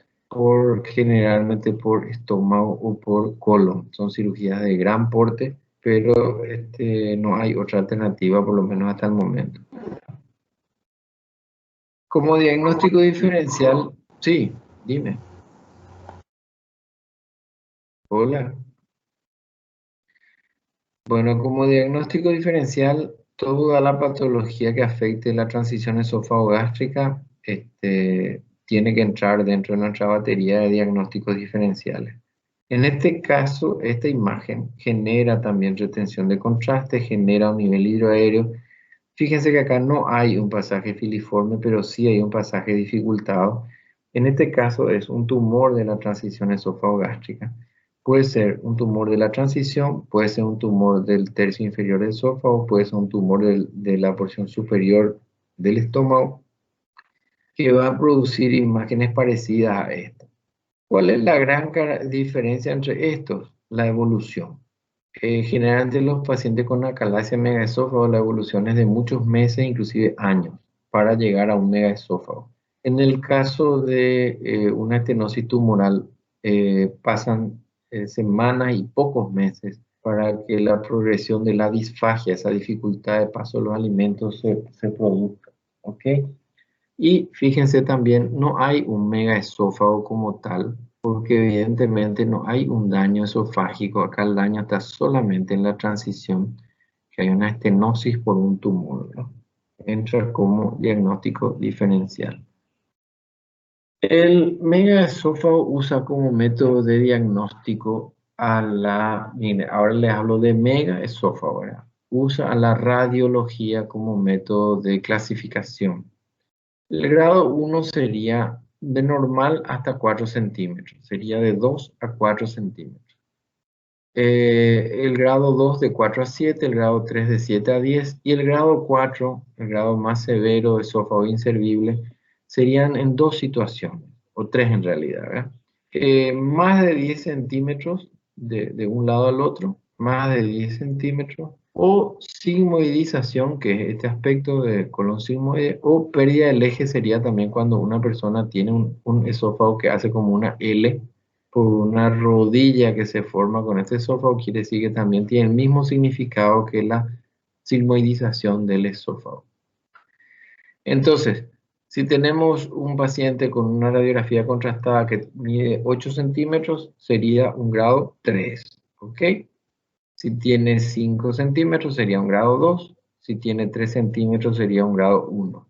generalmente por estómago o por colon. Son cirugías de gran porte, pero no hay otra alternativa, por lo menos hasta el momento. Como diagnóstico diferencial, sí, dime. Hola. Bueno, como diagnóstico diferencial, toda la patología que afecte la transición esófago-gástrica tiene que entrar dentro de nuestra batería de diagnósticos diferenciales. En este caso, esta imagen genera también retención de contraste, genera un nivel hidroaéreo. Fíjense que acá no hay un pasaje filiforme, pero sí hay un pasaje dificultado. En este caso es un tumor de la transición esófago-gástrica. Puede ser un tumor de la transición, puede ser un tumor del tercio inferior del esófago, puede ser un tumor de la porción superior del estómago, que va a producir imágenes parecidas a esta. ¿Cuál es la gran diferencia entre estos? La evolución. Generalmente los pacientes con acalasia megaesófago, la evolución es de muchos meses, inclusive años, para llegar a un megaesófago. En el caso de una estenosis tumoral, pasan semanas y pocos meses para que la progresión de la disfagia, esa dificultad de paso de los alimentos, se produzca. ¿Ok? Y fíjense también, no hay un megaesófago como tal, porque evidentemente no hay un daño esofágico. Acá el daño está solamente en la transición, que hay una estenosis por un tumor, ¿no? Entra como diagnóstico diferencial. El megaesófago usa como método de diagnóstico mire, ahora les hablo de megaesófago, ¿verdad? Usa a la radiología como método de clasificación. El grado 1 sería de normal hasta 4 centímetros, sería de 2 a 4 centímetros. El grado 2 de 4 a 7, el grado 3 de 7 a 10 y el grado 4, el grado más severo de esófago inservible, serían en dos situaciones, o tres en realidad, ¿verdad? Más de 10 centímetros de un lado al otro, más de 10 centímetros, o sigmoidización, que es este aspecto de colon sigmoide, o pérdida del eje sería también cuando una persona tiene un esófago que hace como una L, por una rodilla que se forma con este esófago, quiere decir que también tiene el mismo significado que la sigmoidización del esófago. Entonces, si tenemos un paciente con una radiografía contrastada que mide 8 centímetros, sería un grado 3, ¿ok? Si tiene 5 centímetros, sería un grado 2. Si tiene 3 centímetros sería un grado 1.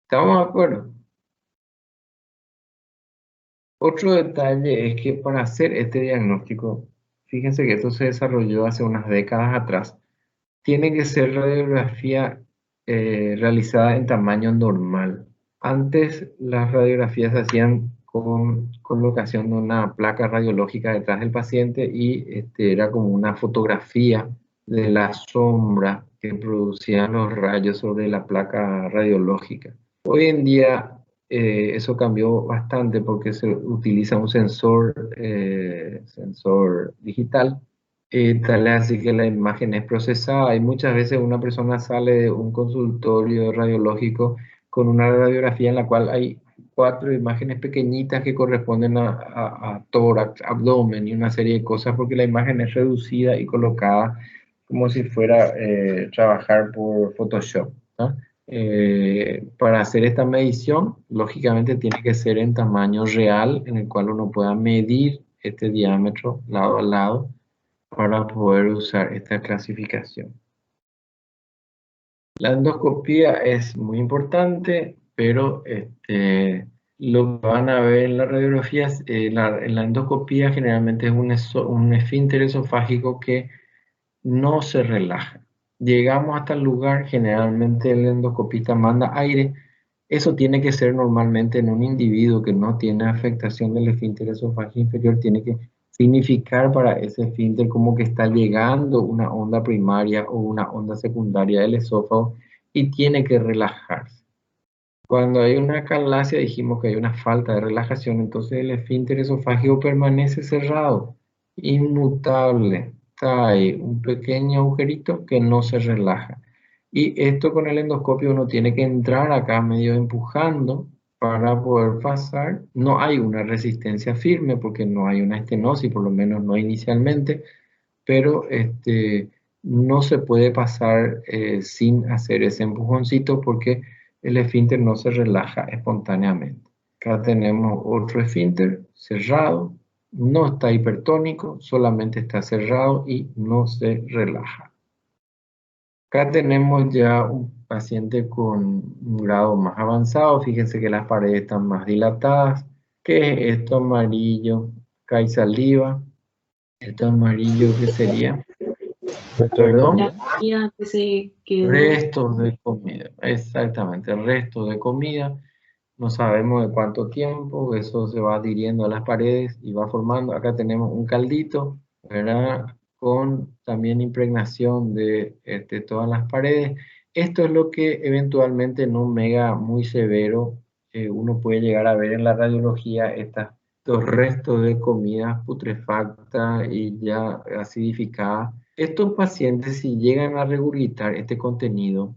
¿Estamos de acuerdo? Otro detalle es que para hacer este diagnóstico, fíjense que esto se desarrolló hace unas décadas atrás, tiene que ser radiografía realizada en tamaño normal. Antes las radiografías se hacían con colocación de una placa radiológica detrás del paciente y era como una fotografía de la sombra que producían los rayos sobre la placa radiológica. Hoy en día eso cambió bastante porque se utiliza un sensor digital. Tal es así que la imagen es procesada y muchas veces una persona sale de un consultorio radiológico con una radiografía en la cual hay 4 imágenes pequeñitas que corresponden a tórax, abdomen y una serie de cosas porque la imagen es reducida y colocada como si fuera trabajar por Photoshop, ¿no? Para hacer esta medición, lógicamente tiene que ser en tamaño real en el cual uno pueda medir este diámetro lado a lado para poder usar esta clasificación. La endoscopía es muy importante, pero lo que van a ver en las radiografías, en la endoscopía generalmente es un esfínter esofágico que no se relaja. Llegamos hasta el lugar, generalmente el endoscopista manda aire. Eso tiene que ser normalmente en un individuo que no tiene afectación del esfínter esofágico inferior, tiene que significar para ese esfínter como que está llegando una onda primaria o una onda secundaria del esófago y tiene que relajarse. Cuando hay una acalasia dijimos que hay una falta de relajación, entonces el esfínter esofágico permanece cerrado, inmutable. Está ahí un pequeño agujerito que no se relaja. Y esto con el endoscopio uno tiene que entrar acá medio empujando para poder pasar. No hay una resistencia firme porque no hay una estenosis, por lo menos no inicialmente, pero no se puede pasar sin hacer ese empujoncito porque el esfínter no se relaja espontáneamente. Acá tenemos otro esfínter cerrado, no está hipertónico, solamente está cerrado y no se relaja. Acá tenemos ya un paciente con un grado más avanzado. Fíjense que las paredes están más dilatadas. ¿Qué es esto amarillo? Acá hay saliva. Esto amarillo, ¿qué sería? Perdón. Restos de comida. Exactamente, restos de comida. No sabemos de cuánto tiempo. Eso se va adhiriendo a las paredes y va formando. Acá tenemos un caldito, ¿verdad? Con también impregnación de todas las paredes. Esto es lo que eventualmente en un mega muy severo uno puede llegar a ver en la radiología, estos restos de comida putrefacta y ya acidificada. Estos pacientes, si llegan a regurgitar este contenido,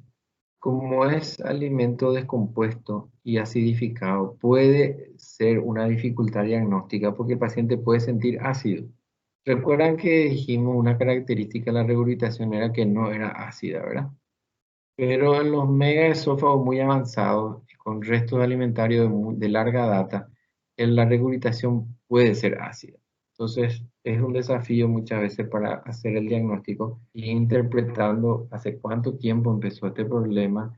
como es alimento descompuesto y acidificado, puede ser una dificultad diagnóstica porque el paciente puede sentir ácido. Recuerdan que dijimos una característica de la regurgitación era que no era ácida, ¿verdad? Pero en los megaesófagos muy avanzados, con restos alimentarios de larga data, la regurgitación puede ser ácida. Entonces, es un desafío muchas veces para hacer el diagnóstico y interpretando hace cuánto tiempo empezó este problema,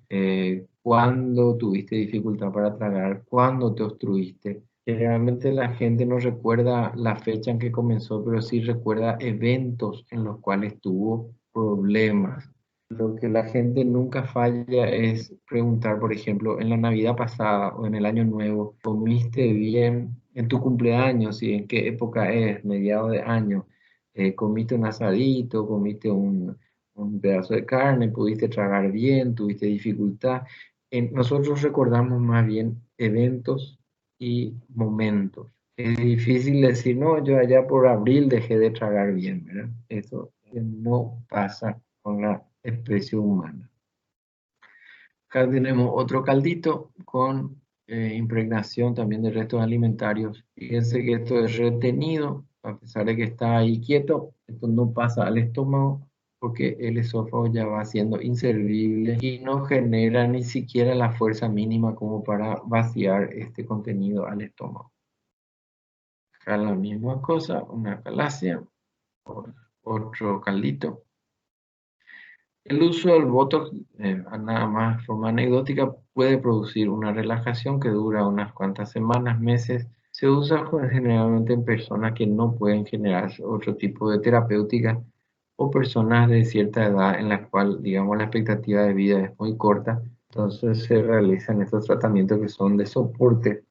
cuándo tuviste dificultad para tragar, cuándo te obstruiste. Generalmente la gente no recuerda la fecha en que comenzó, pero sí recuerda eventos en los cuales tuvo problemas. Lo que la gente nunca falla es preguntar, por ejemplo, en la Navidad pasada o en el Año Nuevo, ¿comiste bien en tu cumpleaños? ¿Y en qué época es? Mediados de año. ¿Comiste un asadito? ¿Comiste un pedazo de carne? ¿Pudiste tragar bien? ¿Tuviste dificultad? Nosotros recordamos más bien eventos y momentos. Es difícil decir, no, yo allá por abril dejé de tragar bien, ¿verdad? Eso no pasa con la especie humana. Acá tenemos otro caldito con impregnación también de restos alimentarios. Fíjense que esto es retenido, a pesar de que está ahí quieto, esto no pasa al estómago porque el esófago ya va siendo inservible y no genera ni siquiera la fuerza mínima como para vaciar este contenido al estómago. Acá la misma cosa, una calasia, otro caldito. El uso del Botox, nada más de forma anecdótica, puede producir una relajación que dura unas cuantas semanas, meses. Se usa generalmente en personas que no pueden generar otro tipo de terapéutica o personas de cierta edad en la cual, digamos, la expectativa de vida es muy corta. Entonces se realizan estos tratamientos que son de soporte.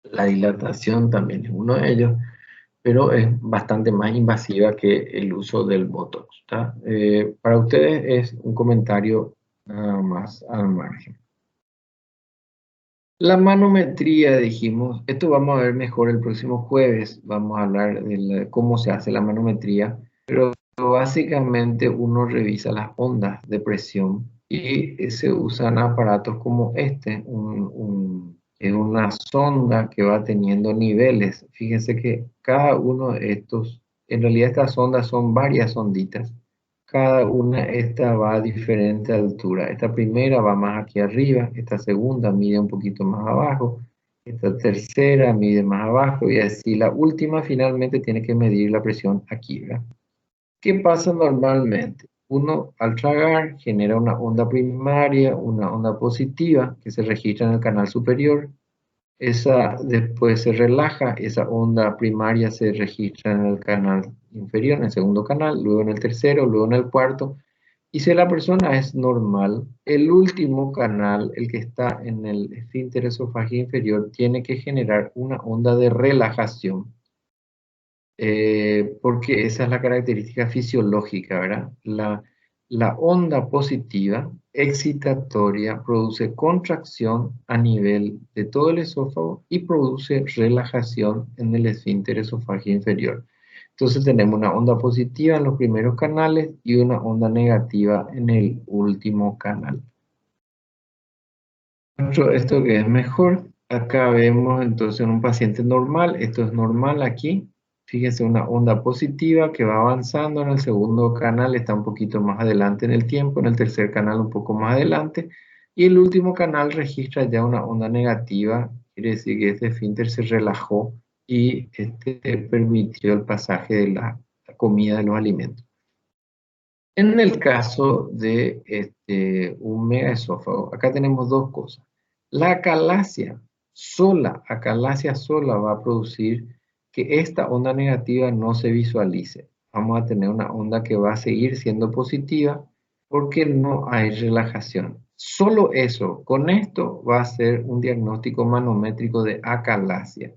La dilatación también es uno de ellos, pero es bastante más invasiva que el uso del Botox, ¿tá? Para ustedes es un comentario nada más al margen. La manometría, dijimos, esto vamos a ver mejor el próximo jueves, vamos a hablar de cómo se hace la manometría, pero básicamente uno revisa las ondas de presión y se usan aparatos como este, es una sonda que va teniendo niveles. Fíjense que cada uno de estos, en realidad estas ondas son varias onditas. Cada una, esta va a diferente altura. Esta primera va más aquí arriba, esta segunda mide un poquito más abajo, esta tercera mide más abajo y así la última finalmente tiene que medir la presión aquí, ¿verdad? ¿Qué pasa normalmente? Uno al tragar genera una onda primaria, una onda positiva que se registra en el canal superior. Esa después se relaja, esa onda primaria se registra en el canal inferior, en el segundo canal, luego en el tercero, luego en el cuarto. Y si la persona es normal, el último canal, el que está en el esfínter esofágico inferior, tiene que generar una onda de relajación. Porque esa es la característica fisiológica, ¿verdad? La onda positiva excitatoria produce contracción a nivel de todo el esófago y produce relajación en el esfínter esofágico inferior. Entonces tenemos una onda positiva en los primeros canales y una onda negativa en el último canal. Esto que es mejor, acá vemos entonces en un paciente normal, esto es normal aquí. Fíjense, una onda positiva que va avanzando en el segundo canal, está un poquito más adelante en el tiempo, en el tercer canal un poco más adelante, y el último canal registra ya una onda negativa, quiere decir que este esfínter se relajó y permitió el pasaje de la comida de los alimentos. En el caso de un megaesófago, acá tenemos dos cosas. La acalasia sola va a producir que esta onda negativa no se visualice. Vamos a tener una onda que va a seguir siendo positiva porque no hay relajación. Solo eso, con esto va a ser un diagnóstico manométrico de acalasia.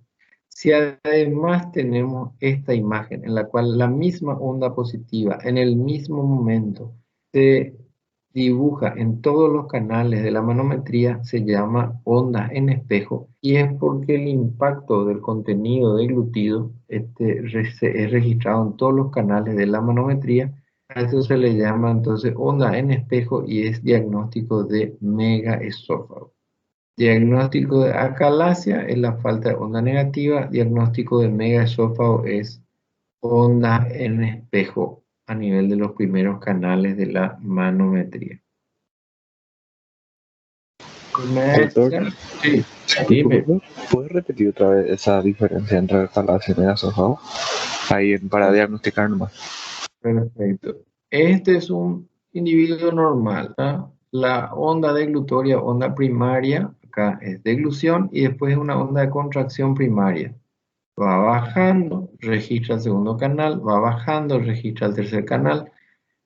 Si además tenemos esta imagen en la cual la misma onda positiva en el mismo momento se dibuja en todos los canales de la manometría, se llama onda en espejo y es porque el impacto del contenido del glútido es registrado en todos los canales de la manometría. A eso se le llama entonces onda en espejo y es diagnóstico de megaesófago. Diagnóstico de acalasia es la falta de onda negativa. Diagnóstico de megaesófago es onda en espejo a nivel de los primeros canales de la manometría. Doctor, Sí, dime, ¿puedes repetir otra vez esa diferencia entre acalasia y megaesófago? Ahí para diagnosticar nomás. Perfecto. Este es un individuo normal, ¿no? La onda deglutoria, onda primaria, acá es deglución y después una onda de contracción primaria. Va bajando, registra el segundo canal, va bajando, registra el tercer canal.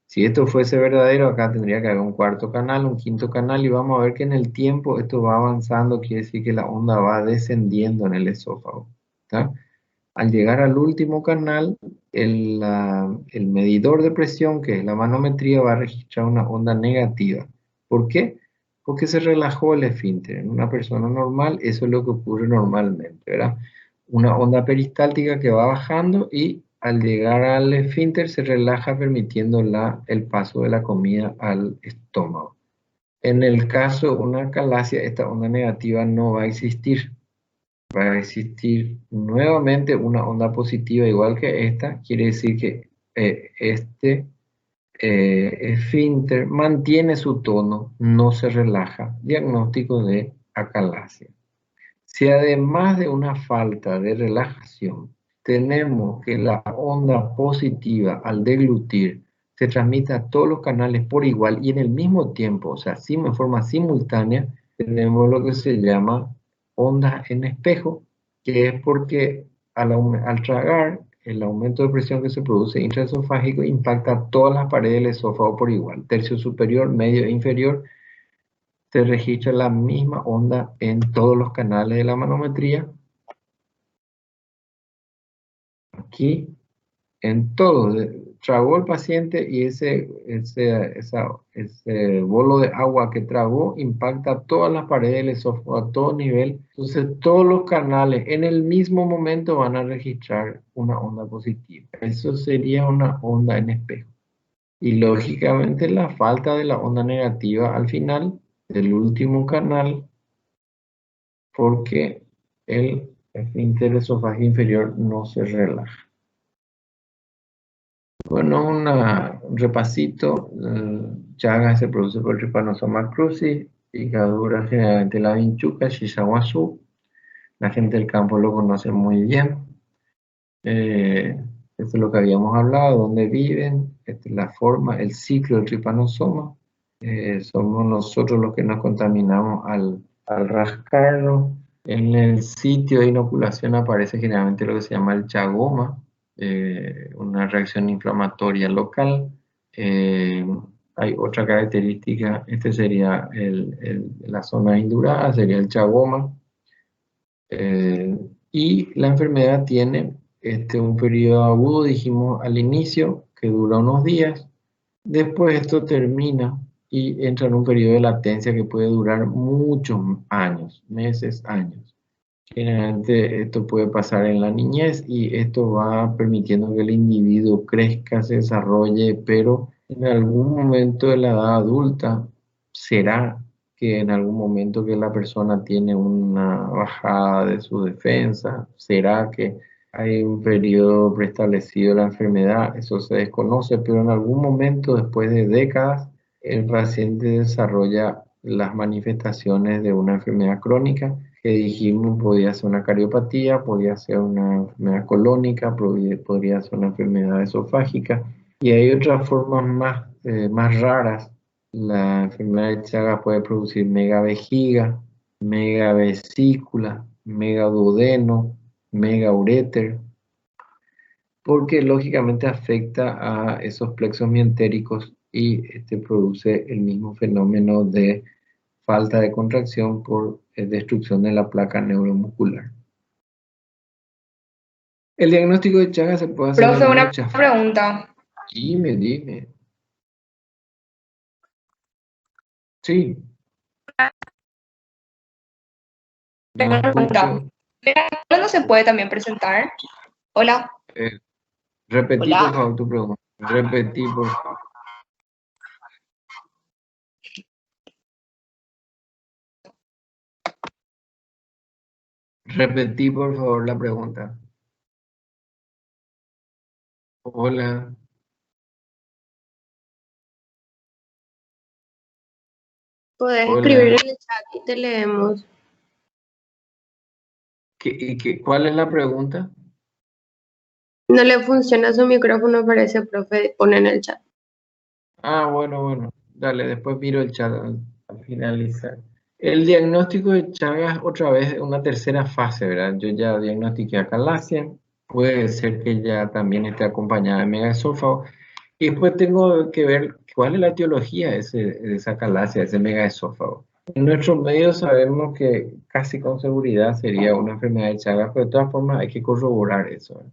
Si esto fuese verdadero, acá tendría que haber un cuarto canal, un quinto canal, y vamos a ver que en el tiempo esto va avanzando, quiere decir que la onda va descendiendo en el esófago, ¿tá? Al llegar al último canal, el medidor de presión, que es la manometría, va a registrar una onda negativa. ¿Por qué? Porque se relajó el esfínter. En una persona normal, eso es lo que ocurre normalmente, ¿verdad? Una onda peristáltica que va bajando y al llegar al esfínter se relaja permitiendo el paso de la comida al estómago. En el caso de una acalasia, esta onda negativa no va a existir. Va a existir nuevamente una onda positiva igual que esta. Quiere decir que este esfínter mantiene su tono, no se relaja. Diagnóstico de acalasia. Si además de una falta de relajación tenemos que la onda positiva al deglutir se transmite a todos los canales por igual y en el mismo tiempo, o sea, en forma simultánea, tenemos lo que se llama ondas en espejo, que es porque al tragar, el aumento de presión que se produce intraesofágico impacta todas las paredes del esófago por igual, tercio superior, medio e inferior. Se registra la misma onda en todos los canales de la manometría. Aquí, en todo, tragó el paciente y ese bolo de agua que tragó impacta todas las paredes del esófago a todo nivel. Entonces, todos los canales en el mismo momento van a registrar una onda positiva. Eso sería una onda en espejo. Y lógicamente la falta de la onda negativa al final del último canal, porque el esfínter esofágico inferior no se relaja. Bueno, un repasito. Chagas se produce por Trypanosoma cruzi, picadura generalmente la vinchuca, Shizawasu. La gente del campo lo conoce muy bien. Esto es lo que habíamos hablado, dónde viven, esta es la forma, el ciclo del Trypanosoma. Somos nosotros los que nos contaminamos al rascarlo. En el sitio de inoculación aparece generalmente lo que se llama el chagoma, una reacción inflamatoria local. Hay otra característica, este sería la zona indurada, sería el chagoma. Y la enfermedad tiene un periodo agudo, dijimos al inicio, que dura unos días. Después esto termina y entra en un periodo de latencia que puede durar muchos años, meses, años. Generalmente esto puede pasar en la niñez y esto va permitiendo que el individuo crezca, se desarrolle, pero en algún momento de la edad adulta será que en algún momento que la persona tiene una bajada de su defensa, será que hay un periodo preestablecido de la enfermedad, eso se desconoce, pero en algún momento después de décadas el paciente desarrolla las manifestaciones de una enfermedad crónica que dijimos podía ser una cariopatía, podía ser una enfermedad colónica, podría ser una enfermedad esofágica y hay otras formas más raras. La enfermedad de Chagas puede producir megavejiga, megavesícula, megaduodeno, megauréter, porque lógicamente afecta a esos plexos mientéricos y produce el mismo fenómeno de falta de contracción por destrucción de la placa neuromuscular. El diagnóstico de Chagas se puede hacer. Profe, una pregunta. Dime. Sí. Tengo una pregunta. ¿Cuándo se puede también presentar? Hola. Repetí, Hola. por favor, tu pregunta. Repetí, por favor. Repetí, por favor, la pregunta. Hola. Puedes escribir en el chat y te leemos. ¿Cuál es la pregunta? No le funciona su micrófono, parece, profe, pone en el chat. Ah, bueno. Dale, después miro el chat al finalizar. El diagnóstico de Chagas, otra vez, una tercera fase, ¿verdad? Yo ya diagnostiqué acalasia, puede ser que ya también esté acompañada de megaesófago, y después tengo que ver cuál es la etiología de esa acalasia, de ese megaesófago. En nuestros medios sabemos que casi con seguridad sería una enfermedad de Chagas, pero de todas formas hay que corroborar eso, ¿verdad?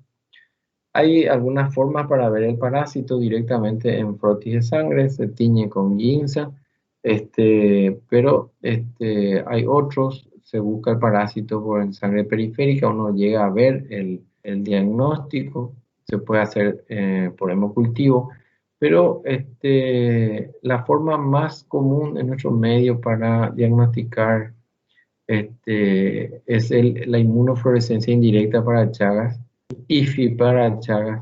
Hay algunas formas para ver el parásito directamente en frotis de sangre, se tiñe con guinza, pero hay otros, se busca el parásito por en sangre periférica, uno llega a ver el diagnóstico, se puede hacer por hemocultivo, pero la forma más común en nuestro medio para diagnosticar es la inmunofluorescencia indirecta para Chagas, IFI para Chagas.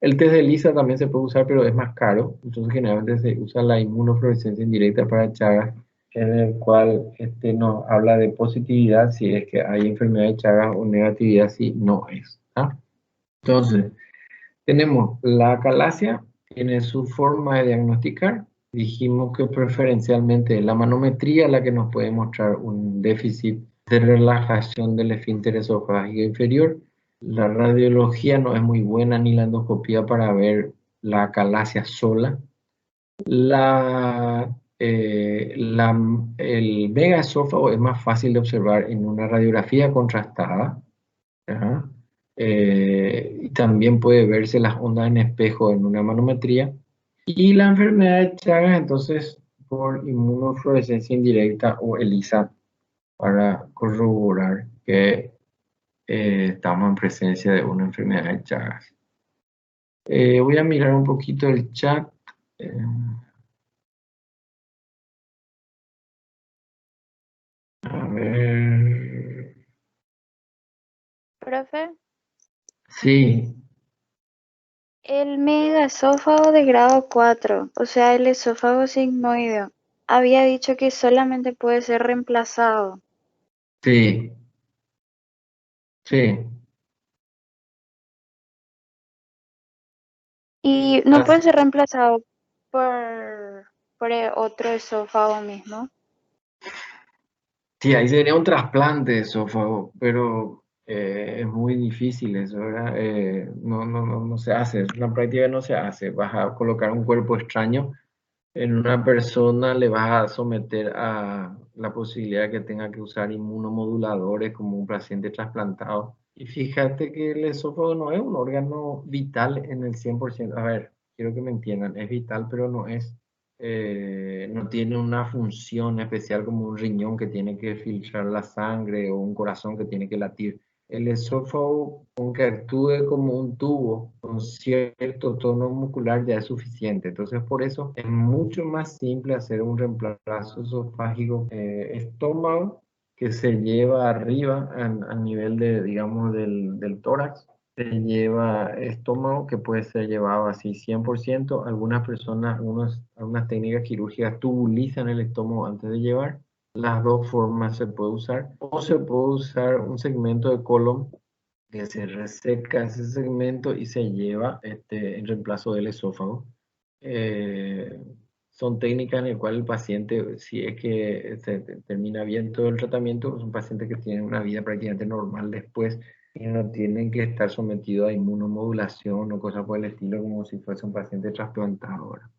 El test de ELISA también se puede usar, pero es más caro. Entonces, generalmente se usa la inmunofluorescencia indirecta para Chagas, en el cual nos habla de positividad si es que hay enfermedad de Chagas o negatividad si no es. Entonces, tenemos la acalasia, tiene su forma de diagnosticar. Dijimos que preferencialmente la manometría la que nos puede mostrar un déficit de relajación del esfínter esofágico inferior. La radiología no es muy buena ni la endoscopía para ver la acalasia sola. El megaesófago es más fácil de observar en una radiografía contrastada. ¿Ya? Y también puede verse las ondas en espejo en una manometría. Y la enfermedad de Chagas, entonces, por inmunofluorescencia indirecta o ELISA, para corroborar que estamos en presencia de una enfermedad de Chagas. Voy a mirar un poquito el chat. A ver. Profe, Sí, el megaesófago de grado 4, o sea, el esófago sigmoideo, había dicho que solamente puede ser reemplazado. sí, sí. Y no puede ser reemplazado por el otro esófago mismo. Sí, ahí sería un trasplante de esófago, pero es muy difícil eso, ¿verdad? No se hace, en la práctica no se hace. Vas a colocar un cuerpo extraño en una persona, le vas a someter a la posibilidad que tenga que usar inmunomoduladores como un paciente trasplantado. Y fíjate que el esófago no es un órgano vital en el 100%. A ver, quiero que me entiendan, es vital, pero no tiene una función especial como un riñón que tiene que filtrar la sangre o un corazón que tiene que latir. El esófago, aunque actúe como un tubo con cierto tono muscular, ya es suficiente. Entonces, por eso es mucho más simple hacer un reemplazo esofágico estómago que se lleva arriba a nivel de, digamos, del tórax. Se lleva estómago que puede ser llevado así 100%. Algunas personas, algunas técnicas quirúrgicas tubulizan el estómago antes de llevar. Las dos formas se puede usar. O se puede usar un segmento de colon que se reseca ese segmento y se lleva en reemplazo del esófago. Eh, Son técnicas en las cuales el paciente, si es que se termina bien todo el tratamiento, es un paciente que tiene una vida prácticamente normal después y no tienen que estar sometido a inmunomodulación o cosas por el estilo como si fuese un paciente trasplantado ahora.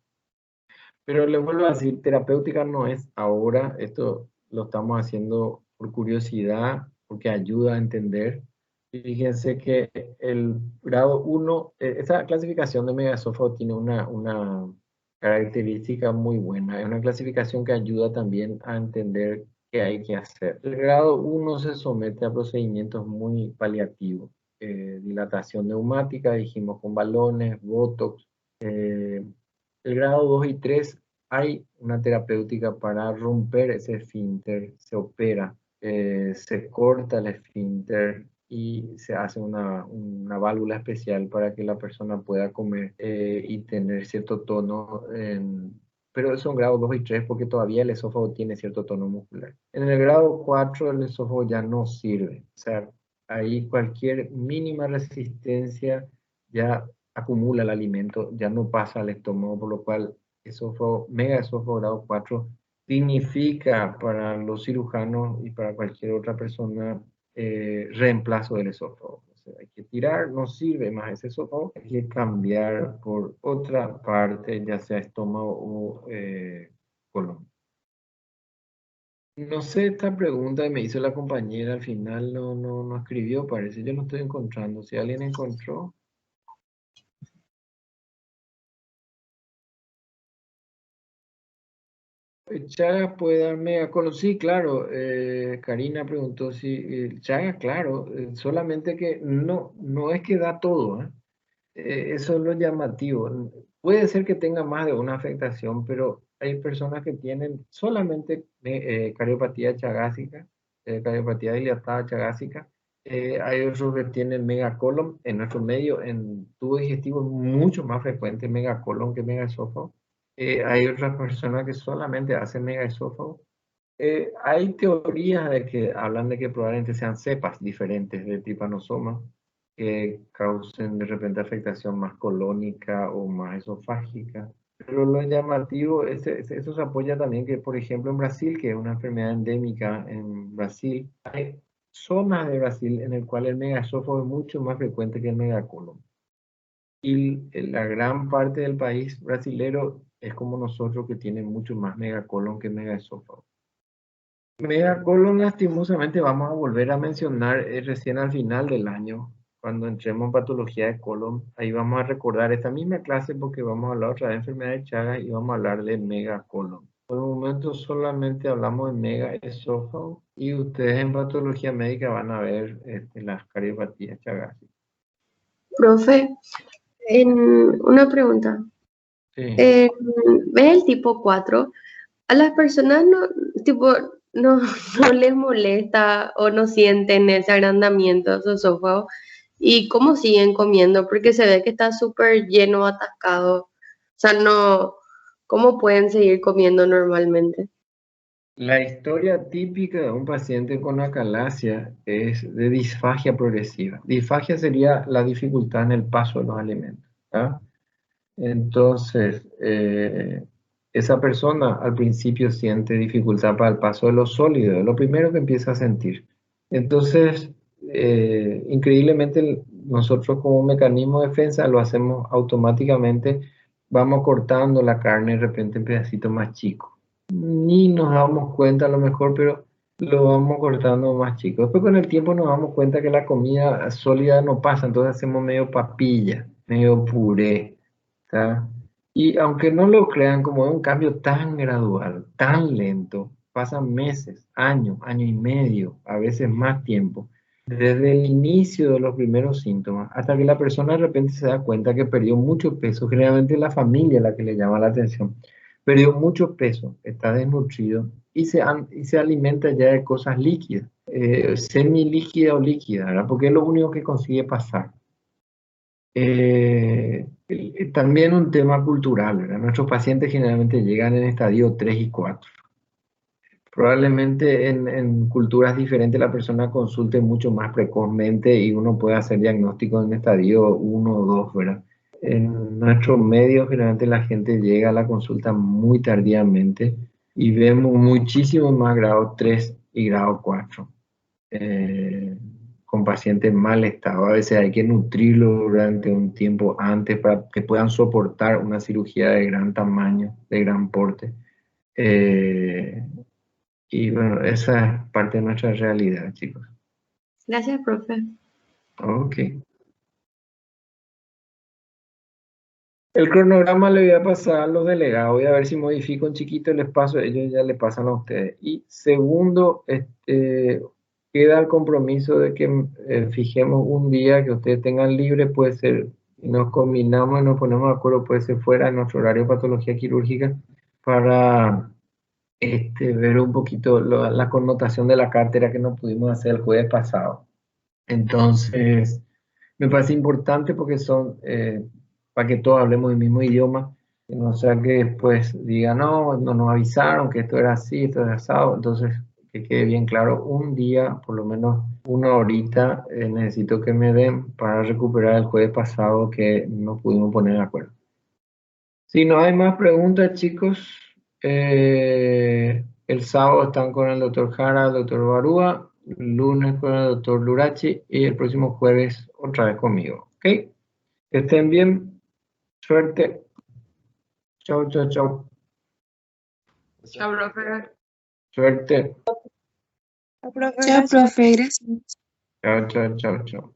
Pero les vuelvo a decir, terapéutica no es ahora, esto lo estamos haciendo por curiosidad, porque ayuda a entender. Y fíjense que el grado 1, esa clasificación de megaesófago tiene una característica muy buena. Es una clasificación que ayuda también a entender qué hay que hacer. El grado 1 se somete a procedimientos muy paliativos. Dilatación neumática, dijimos con balones, botox. El grado 2 y 3 hay una terapéutica para romper ese esfínter, se opera, se corta el esfínter y se hace una válvula especial para que la persona pueda comer y tener cierto tono. Pero son grados 2 y 3 porque todavía el esófago tiene cierto tono muscular. En el grado 4 el esófago ya no sirve. O sea, ahí cualquier mínima resistencia ya acumula el alimento, ya no pasa al estómago, por lo cual esófago, megaesófago grado 4 significa para los cirujanos y para cualquier otra persona reemplazo del esófago. O sea, hay que tirar, no sirve más ese esófago, hay que cambiar por otra parte, ya sea estómago o colon. No sé, esta pregunta que me hizo la compañera al final no escribió, parece. Yo no estoy encontrando. Si alguien encontró. Chagas puede darme a colon. Sí, claro. Karina preguntó si Chagas, claro. Solamente que no es que da todo. Eso es lo llamativo. Puede ser que tenga más de una afectación, pero hay personas que tienen solamente cardiopatía chagásica, cardiopatía dilatada chagásica. Hay otros que tienen megacolon. En nuestro medio, en tubo digestivo, es mucho más frecuente megacolon que megaesófago. Hay otras personas que solamente hacen megaesófago. Hay teorías de que hablan de que probablemente sean cepas diferentes del trypanosoma. que causen de repente afectación más colónica o más esofágica. Pero lo llamativo, eso se apoya también que, por ejemplo, en Brasil, que es una enfermedad endémica en Brasil, hay zonas de Brasil en el cual el megaesófago es mucho más frecuente que el megacolon. Y la gran parte del país brasilero es como nosotros, que tiene mucho más megacolon que megaesófago. Megacolon, lastimosamente, vamos a volver a mencionar recién al final del año, cuando entremos en patología de colon. Ahí vamos a recordar esta misma clase porque vamos a hablar otra de enfermedad de Chagas y vamos a hablar de megacolon. Por el momento solamente hablamos de megaesófago y ustedes en patología médica van a ver las cariopatías chagásicas. Profe, una pregunta. Sí. ¿Ves el tipo 4? A las personas no les molesta o no sienten ese agrandamiento de su esófago. ¿Y cómo siguen comiendo? Porque se ve que está súper lleno, atascado. O sea, ¿cómo pueden seguir comiendo normalmente? La historia típica de un paciente con acalasia es de disfagia progresiva. Disfagia sería la dificultad en el paso de los alimentos, ¿tá? Entonces, esa persona al principio siente dificultad para el paso de los sólidos, es lo primero que empieza a sentir. Entonces, increíblemente, nosotros como mecanismo de defensa lo hacemos automáticamente, vamos cortando la carne de repente en pedacitos más chicos. Ni nos damos cuenta a lo mejor, pero lo vamos cortando más chico. Después con el tiempo nos damos cuenta que la comida sólida no pasa, entonces hacemos medio papilla, medio puré, ¿tá? Y aunque no lo crean, como es un cambio tan gradual, tan lento, pasan meses, años, año y medio, a veces más tiempo, desde el inicio de los primeros síntomas, hasta que la persona de repente se da cuenta que perdió mucho peso, generalmente la familia es la que le llama la atención. Perdió mucho peso, está desnutrido y se alimenta ya de cosas líquidas, semilíquida o líquida, ¿verdad? Porque es lo único que consigue pasar. También un tema cultural, ¿verdad? Nuestros pacientes generalmente llegan en estadio 3 y 4. Probablemente en culturas diferentes la persona consulte mucho más precozmente y uno puede hacer diagnóstico en estadio 1 o 2, ¿verdad? En nuestros medios generalmente la gente llega a la consulta muy tardíamente y vemos muchísimo más grado 3 y grado 4, con pacientes en mal estado. A veces hay que nutrirlo durante un tiempo antes para que puedan soportar una cirugía de gran tamaño, de gran porte. Y bueno, esa es parte de nuestra realidad, chicos. Gracias, profe. Ok. El cronograma le voy a pasar a los delegados. Voy a ver si modifico un chiquito el espacio. Ellos ya le pasan a ustedes. Y segundo, queda el compromiso de que fijemos un día que ustedes tengan libre. Puede ser, nos combinamos y nos ponemos de acuerdo, puede ser fuera de nuestro horario de patología quirúrgica para ver un poquito la connotación de la cátedra que no pudimos hacer el jueves pasado. Entonces, me parece importante porque son, para que todos hablemos el mismo idioma, que no sea que después digan, no nos avisaron que esto era así, esto era asado. Entonces, que quede bien claro, un día, por lo menos una horita, necesito que me den para recuperar el jueves pasado que no pudimos poner de acuerdo. Si no hay más preguntas, chicos, el sábado están con el doctor Jara, el doctor Barúa, el lunes con el doctor Lurachi y el próximo jueves otra vez conmigo. ¿Ok? Que estén bien. Suerte. Chau, chau, chau. Chao, profe. Suerte. Chao, profe, gracias. Chau, chau, chau, chau.